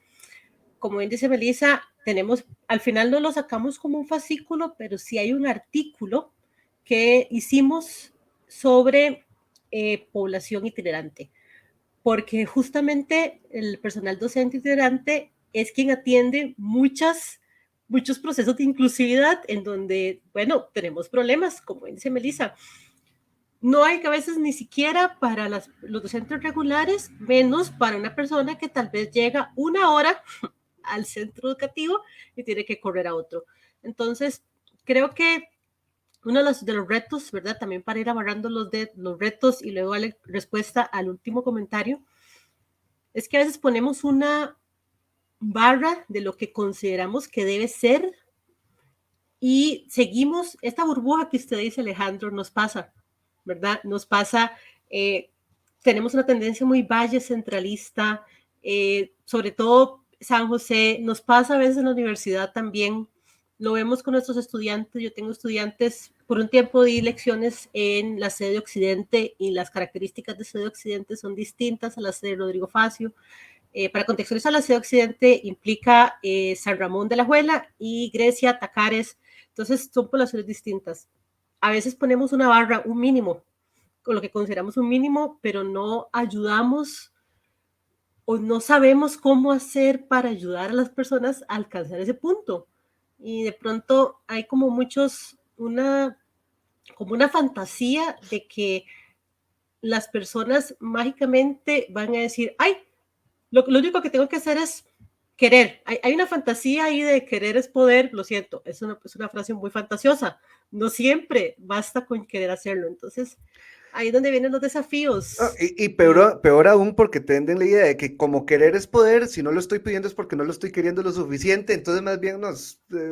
Como bien dice Melissa, tenemos, al final no lo sacamos como un fascículo, pero sí hay un artículo que hicimos sobre población itinerante, porque justamente el personal docente itinerante es quien atiende muchos procesos de inclusividad en donde, bueno, tenemos problemas, como dice Melissa. No hay a veces ni siquiera para los docentes regulares, menos para una persona que tal vez llega una hora al centro educativo y tiene que correr a otro. Entonces, creo que uno de los retos, ¿verdad? También para ir amarrando los retos y luego darle respuesta al último comentario, es que a veces ponemos una barra de lo que consideramos que debe ser y seguimos esta burbuja que usted dice, Alejandro, nos pasa, ¿verdad? Nos pasa, tenemos una tendencia muy valle centralista, sobre todo San José, nos pasa a veces en la universidad también, lo vemos con nuestros estudiantes, yo tengo estudiantes, por un tiempo di lecciones en la sede de Occidente y las características de sede de Occidente son distintas a la sede de Rodrigo Facio. Para contextualizar, la sede Occidente implica San Ramón de la Juela y Grecia, Tacares, entonces son poblaciones distintas. A veces ponemos una barra, un mínimo, con lo que consideramos un mínimo, pero no ayudamos o no sabemos cómo hacer para ayudar a las personas a alcanzar ese punto. Y de pronto hay como como una fantasía de que las personas mágicamente van a decir, ay, lo único que tengo que hacer es querer. Hay una fantasía ahí de querer es poder, lo siento, es una frase muy fantasiosa. No siempre basta con querer hacerlo. Entonces, ahí es donde vienen los desafíos. Y peor aún porque te venden la idea de que como querer es poder, si no lo estoy pidiendo es porque no lo estoy queriendo lo suficiente, entonces más bien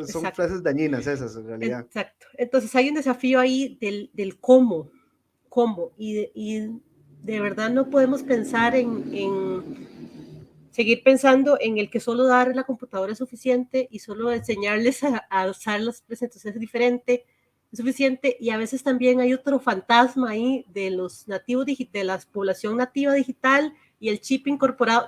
son frases dañinas esas en realidad. Exacto. Entonces hay un desafío ahí del cómo, y de verdad no podemos pensar en seguir pensando en el que solo dar la computadora es suficiente y solo enseñarles a usar las presentaciones diferentes es suficiente, y a veces también hay otro fantasma ahí de los nativos de la población nativa digital y el chip incorporado.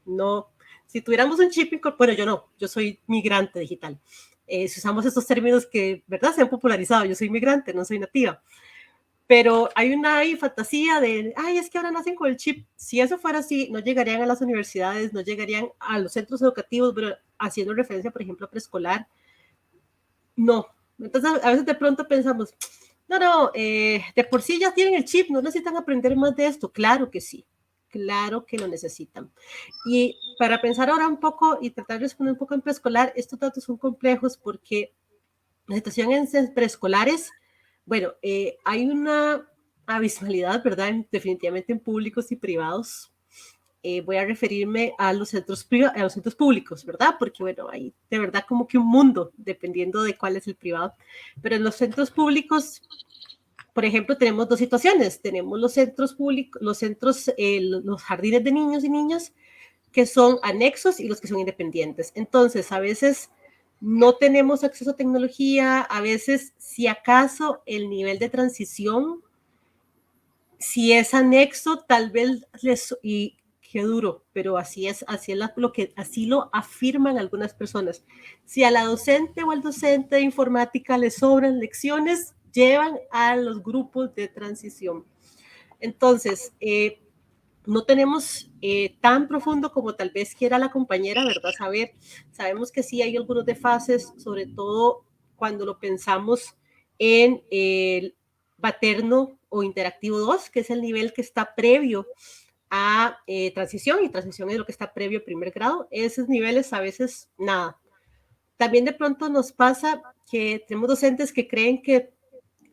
No, si tuviéramos un chip incorporado, yo soy migrante digital. Si usamos estos términos que, ¿verdad?, se han popularizado, yo soy migrante, no soy nativa. Pero hay una fantasía de, ay, es que ahora nacen con el chip. Si eso fuera así, no llegarían a las universidades, no llegarían a los centros educativos, pero haciendo referencia, por ejemplo, a preescolar. No. Entonces, a veces de pronto pensamos, no, de por sí ya tienen el chip, no necesitan aprender más de esto. Claro que sí, claro que lo necesitan. Y para pensar ahora un poco y tratar de responder un poco en preescolar, estos datos son complejos porque la situación en preescolares, bueno, hay una abismalidad, ¿verdad? Definitivamente en públicos y privados. Voy a referirme a los centros públicos, ¿verdad? Porque, bueno, hay de verdad como que un mundo, dependiendo de cuál es el privado. Pero en los centros públicos, por ejemplo, tenemos dos situaciones. Tenemos los centros públicos, los jardines de niños y niñas, que son anexos y los que son independientes. Entonces, a veces no tenemos acceso a tecnología, a veces, si acaso, el nivel de transición, si es anexo, tal vez y qué duro, pero así lo afirman algunas personas. Si a la docente o al docente de informática le sobran lecciones, llevan a los grupos de transición. Entonces, no tenemos tan profundo como tal vez quiera la compañera, ¿verdad? Sabemos que sí hay algunos desfases, sobre todo cuando lo pensamos en el paterno o interactivo 2, que es el nivel que está previo a transición, y transición es lo que está previo a primer grado. Esos niveles a veces nada. También de pronto nos pasa que tenemos docentes que creen que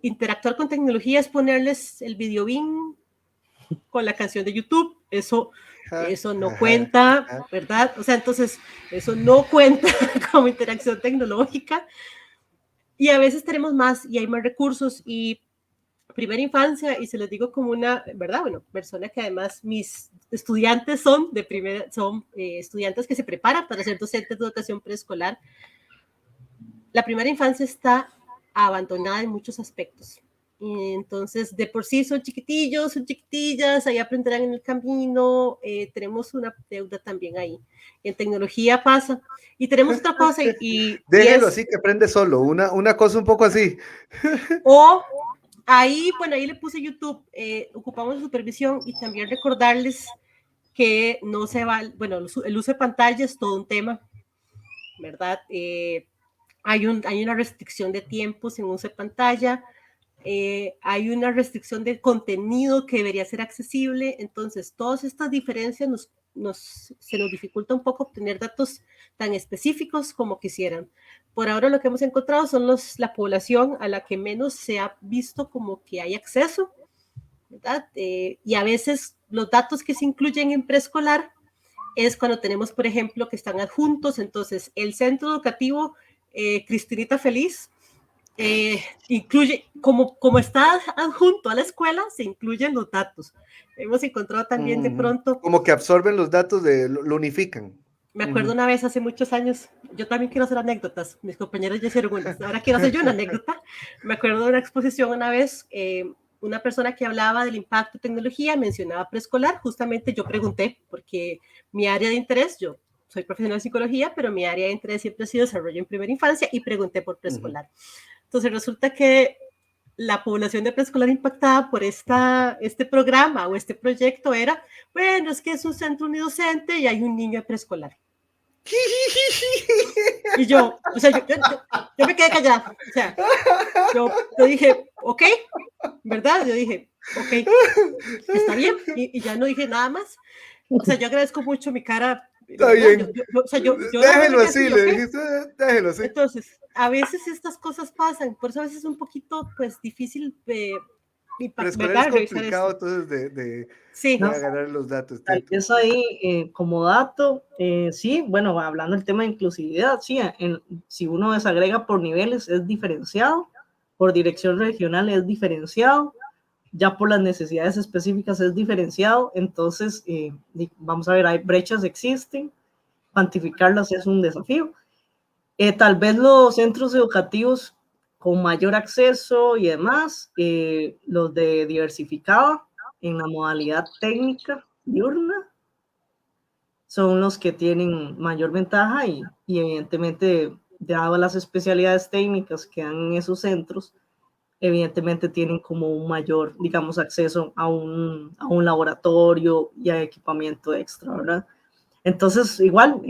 interactuar con tecnología es ponerles el video bin con la canción de YouTube. Eso no cuenta, ¿verdad? O sea, entonces, eso no cuenta como interacción tecnológica. Y a veces tenemos más y hay más recursos y primera infancia, y se los digo como una, ¿verdad? Bueno, persona que además mis estudiantes son estudiantes que se preparan para ser docentes de educación preescolar. La primera infancia está abandonada en muchos aspectos. Entonces, de por sí son chiquitillos, son chiquitillas, ahí aprenderán en el camino, tenemos una deuda también ahí. En tecnología pasa. Y tenemos otra cosa Déjelo así que aprende solo, una cosa un poco así. O ahí, bueno, ahí le puse YouTube, ocupamos supervisión y también recordarles que no se va, bueno, el uso de pantalla es todo un tema, ¿verdad? Hay una restricción de tiempos en uso de pantalla, hay una restricción de contenido que debería ser accesible, entonces todas estas diferencias se nos dificulta un poco obtener datos tan específicos como quisieran. Por ahora lo que hemos encontrado son la población a la que menos se ha visto como que hay acceso, ¿verdad? Y a veces los datos que se incluyen en preescolar es cuando tenemos, por ejemplo, que están adjuntos, entonces el centro educativo Cristinita Feliz incluye, como está adjunto a la escuela, se incluyen los datos. Hemos encontrado también de pronto... Como que absorben los datos, lo unifican. Me acuerdo una vez hace muchos años, yo también quiero hacer anécdotas, mis compañeros ya hicieron unas, ahora quiero hacer yo una anécdota. Me acuerdo de una exposición una vez, una persona que hablaba del impacto de tecnología mencionaba preescolar, justamente yo pregunté, porque mi área de interés, yo soy profesional de psicología, pero mi área de interés siempre ha sido desarrollo en primera infancia y pregunté por preescolar. Entonces resulta que la población de preescolar impactada por este programa o este proyecto era, bueno, es que es un centro unidocente y hay un niño de preescolar. Y yo, o sea, yo me quedé callada, o sea, yo dije, ok, ¿verdad? Yo dije, ok, está bien, y ya no dije nada más. O sea, yo agradezco mucho mi cara. Está bien. O sea, yo déjelo así, le dijiste, déjelo así. Entonces, a veces estas cosas pasan, por eso a veces es un poquito, pues, difícil preescolar es complicado, entonces, de agarrar los datos. Es ahí, como dato, sí, bueno, hablando del tema de inclusividad, sí, si uno desagrega por niveles es diferenciado, por dirección regional es diferenciado, ya por las necesidades específicas es diferenciado, entonces, vamos a ver, hay brechas, existen, cuantificarlas es un desafío. Tal vez los centros educativos con mayor acceso y demás, los de diversificada en la modalidad técnica diurna, son los que tienen mayor ventaja y evidentemente, dado las especialidades técnicas que dan en esos centros, evidentemente tienen como un mayor, digamos, acceso a un laboratorio y a equipamiento extra, ¿verdad? Entonces, igual,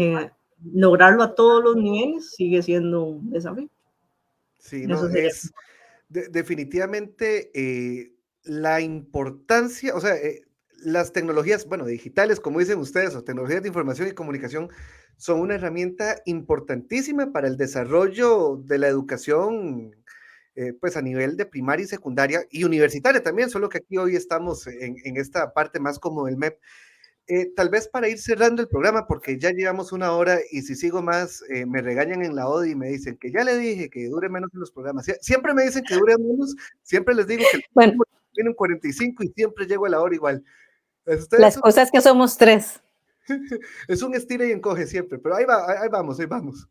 lograrlo a todos los niveles sigue siendo un desafío. Sí, no, es definitivamente la importancia, o sea, las tecnologías, bueno, digitales, como dicen ustedes, o tecnologías de información y comunicación, son una herramienta importantísima para el desarrollo de la educación, pues a nivel de primaria y secundaria y universitaria también, solo que aquí hoy estamos en esta parte más como el MEP. Tal vez para ir cerrando el programa, porque ya llevamos 1 hora y si sigo más, me regañan en la ODI y me dicen que ya le dije que dure menos en los programas. Siempre me dicen que dure menos, siempre les digo que tienen 45 y siempre llego a la hora igual. Las cosas que somos 3. Es un estira y encoge siempre, pero ahí vamos, ahí vamos.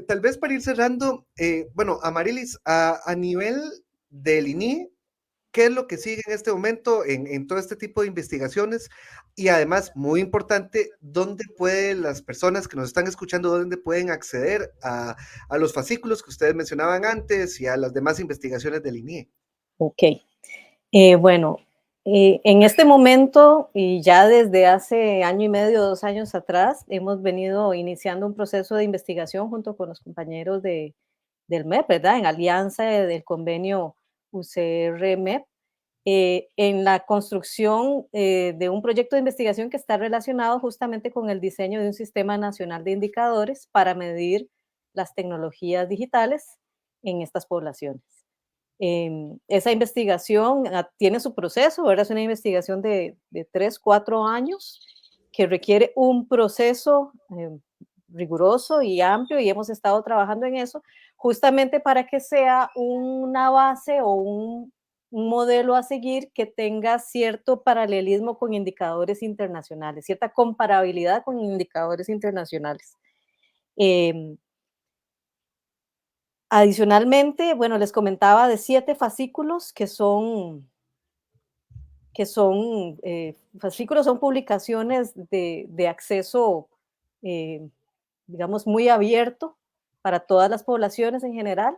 Tal vez para ir cerrando, bueno, Amarilis, a nivel del INIE, ¿qué es lo que sigue en este momento en todo este tipo de investigaciones? Y además, muy importante, ¿dónde pueden las personas que nos están escuchando, dónde pueden acceder a los fascículos que ustedes mencionaban antes y a las demás investigaciones del INIE? Ok. Bueno, En este momento, y ya desde hace año y medio, 2 años atrás, hemos venido iniciando un proceso de investigación junto con los compañeros del MEP, ¿verdad? En alianza del convenio UCR-MEP, en la construcción de un proyecto de investigación que está relacionado justamente con el diseño de un sistema nacional de indicadores para medir las tecnologías digitales en estas poblaciones. Esa investigación tiene su proceso, ¿verdad? Es una investigación de 3, 4 años que requiere un proceso riguroso y amplio, y hemos estado trabajando en eso justamente para que sea una base o un modelo a seguir que tenga cierto paralelismo con indicadores internacionales, cierta comparabilidad con indicadores internacionales. Adicionalmente, bueno, les comentaba de 7 fascículos fascículos son publicaciones de acceso, digamos, muy abierto para todas las poblaciones en general.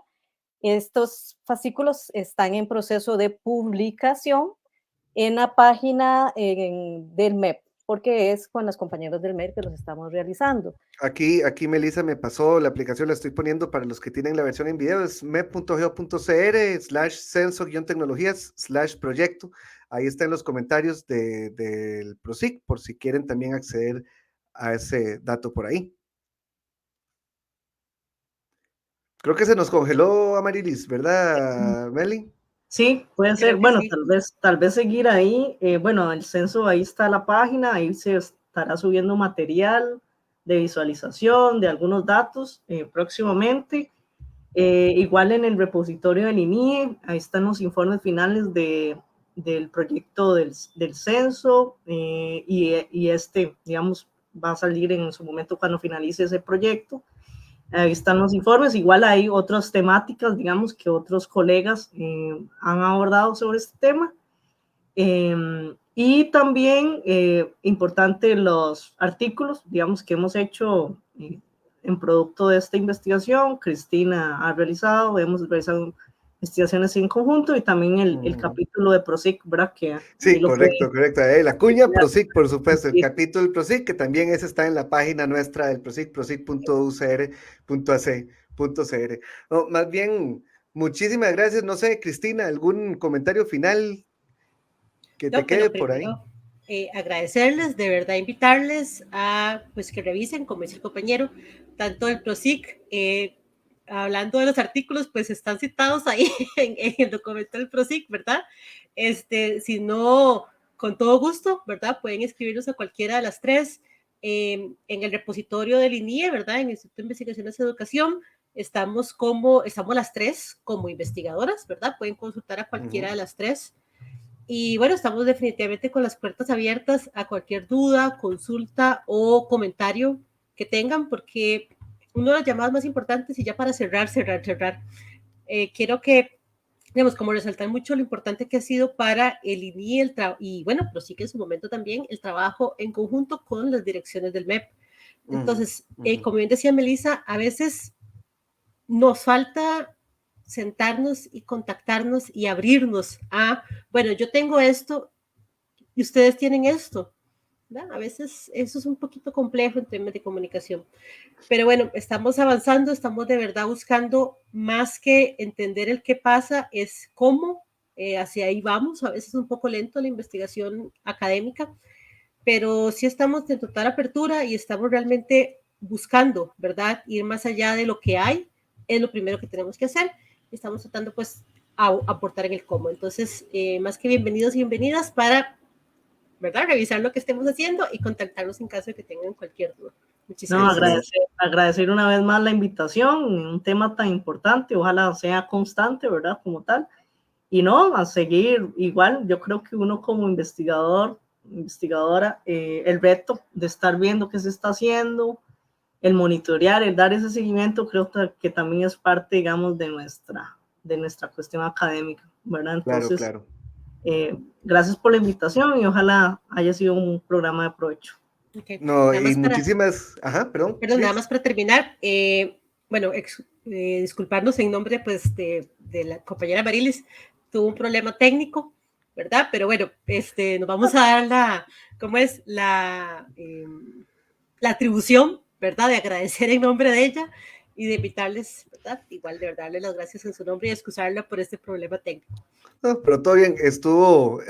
Estos fascículos están en proceso de publicación en la página del MEP, porque es con los compañeros del MEP que los estamos realizando. Aquí Melissa me pasó la aplicación, la estoy poniendo para los que tienen la versión en video, es mep.go.cr/censo-tecnologías/proyecto. Ahí están los comentarios del PROSIC, por si quieren también acceder a ese dato por ahí. Creo que se nos congeló Amarilis, ¿verdad, Meli? Sí, puede ser. Creo que Bueno, sí. tal vez seguir ahí. Bueno, el censo, ahí está la página, ahí se estará subiendo material de visualización de algunos datos próximamente. Igual en el repositorio del INIE, ahí están los informes finales del proyecto del censo y digamos, va a salir en su momento cuando finalice ese proyecto. Ahí están los informes. Igual hay otras temáticas, digamos, que otros colegas han abordado sobre este tema. Y también importante los artículos, digamos, que hemos hecho en producto de esta investigación. Cristina ha realizado, hemos realizado investigaciones en conjunto y también el capítulo de PROSIC, ¿verdad? Que sí, correcto. La cuña PROSIC, por supuesto, el capítulo del PROSIC, que también ese está en la página nuestra del PROSIC, prosic.ucr.ac.cr. No, más bien, muchísimas gracias. No sé, Cristina, ¿algún comentario final que te quede por ahí? Agradecerles, de verdad invitarles a pues que revisen, como dice el compañero, tanto el PROSIC, hablando de los artículos, pues están citados ahí en el documento del PROSIC, ¿verdad? Si no, con todo gusto, ¿verdad? Pueden escribirnos a cualquiera de las 3 en el repositorio del INIE, ¿verdad? En el Instituto de Investigaciones de Educación, estamos las 3 como investigadoras, ¿verdad? Pueden consultar a cualquiera de las 3. Y bueno, estamos definitivamente con las puertas abiertas a cualquier duda, consulta o comentario que tengan, porque una de las llamadas más importantes, y ya para cerrar, quiero que, digamos, como resaltar mucho lo importante que ha sido para el INIE y bueno, pero sí que en su momento también el trabajo en conjunto con las direcciones del MEP. Entonces, como bien decía Melissa, a veces nos falta sentarnos y contactarnos y abrirnos a, bueno, yo tengo esto y ustedes tienen esto, ¿verdad? A veces eso es un poquito complejo en temas de comunicación, pero bueno, estamos avanzando, estamos de verdad buscando más que entender el qué pasa, es cómo, hacia ahí vamos. A veces es un poco lento la investigación académica, pero sí estamos en total apertura y estamos realmente buscando, ¿verdad? Ir más allá de lo que hay, es lo primero que tenemos que hacer. Estamos tratando pues a aportar en el cómo. Entonces, más que bienvenidos y bienvenidas para, ¿verdad? Revisar lo que estemos haciendo y contactarnos en caso de que tengan cualquier duda. Muchísimas gracias. Agradecer una vez más la invitación en un tema tan importante, ojalá sea constante, ¿verdad? Como tal. Y no, a seguir igual, yo creo que uno como investigadora, el reto de estar viendo qué se está haciendo, el monitorear, el dar ese seguimiento, creo que también es parte, digamos, de nuestra cuestión académica, ¿verdad? Entonces, claro. Gracias por la invitación y ojalá haya sido un programa de provecho. Okay. No, y muchísimas, perdón, nada más para terminar, bueno, disculparnos en nombre pues de la compañera Marilis, tuvo un problema técnico, ¿verdad? Pero bueno, nos vamos a dar ¿cómo es? La atribución, ¿verdad? De agradecer en nombre de ella y de invitarles, ¿verdad? Igual de verdad, darle las gracias en su nombre y excusarla por este problema técnico. No, pero todo bien, estuvo,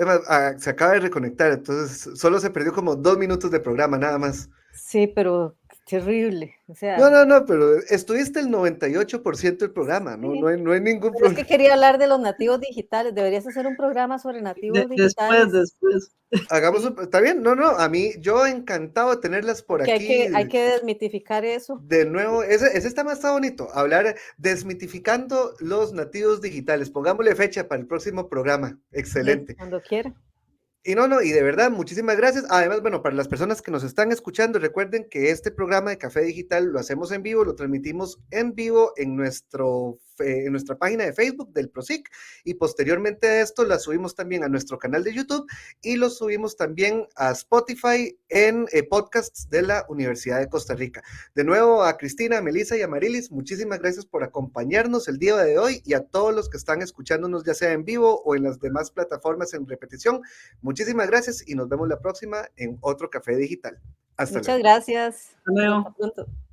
se acaba de reconectar, entonces solo se perdió como 2 minutos de programa, nada más. Sí, pero terrible. O sea, No, pero estuviste el 98% del programa, sí, no hay ningún pero es problema. que quería hablar de los nativos digitales. Deberías hacer un programa sobre nativos digitales. Después. Hagamos, Sí. está bien, a mí, yo encantado de tenerlas por Porque aquí. hay que desmitificar eso. De nuevo, ese está más bonito, hablar desmitificando los nativos digitales. Pongámosle fecha para el próximo programa. Excelente. Cuando quiera. Y de verdad, muchísimas gracias. Además, bueno, para las personas que nos están escuchando, recuerden que este programa de Café Digital lo hacemos en vivo, lo transmitimos en vivo en nuestra página de Facebook del PROSIC, y posteriormente a esto la subimos también a nuestro canal de YouTube y lo subimos también a Spotify en podcasts de la Universidad de Costa Rica. De nuevo, a Cristina, a Melissa y a Marilis, muchísimas gracias por acompañarnos el día de hoy, y a todos los que están escuchándonos ya sea en vivo o en las demás plataformas en repetición. Muchísimas gracias y nos vemos la próxima en otro Café Digital. Hasta luego. Muchas gracias. Hasta luego. Hasta pronto.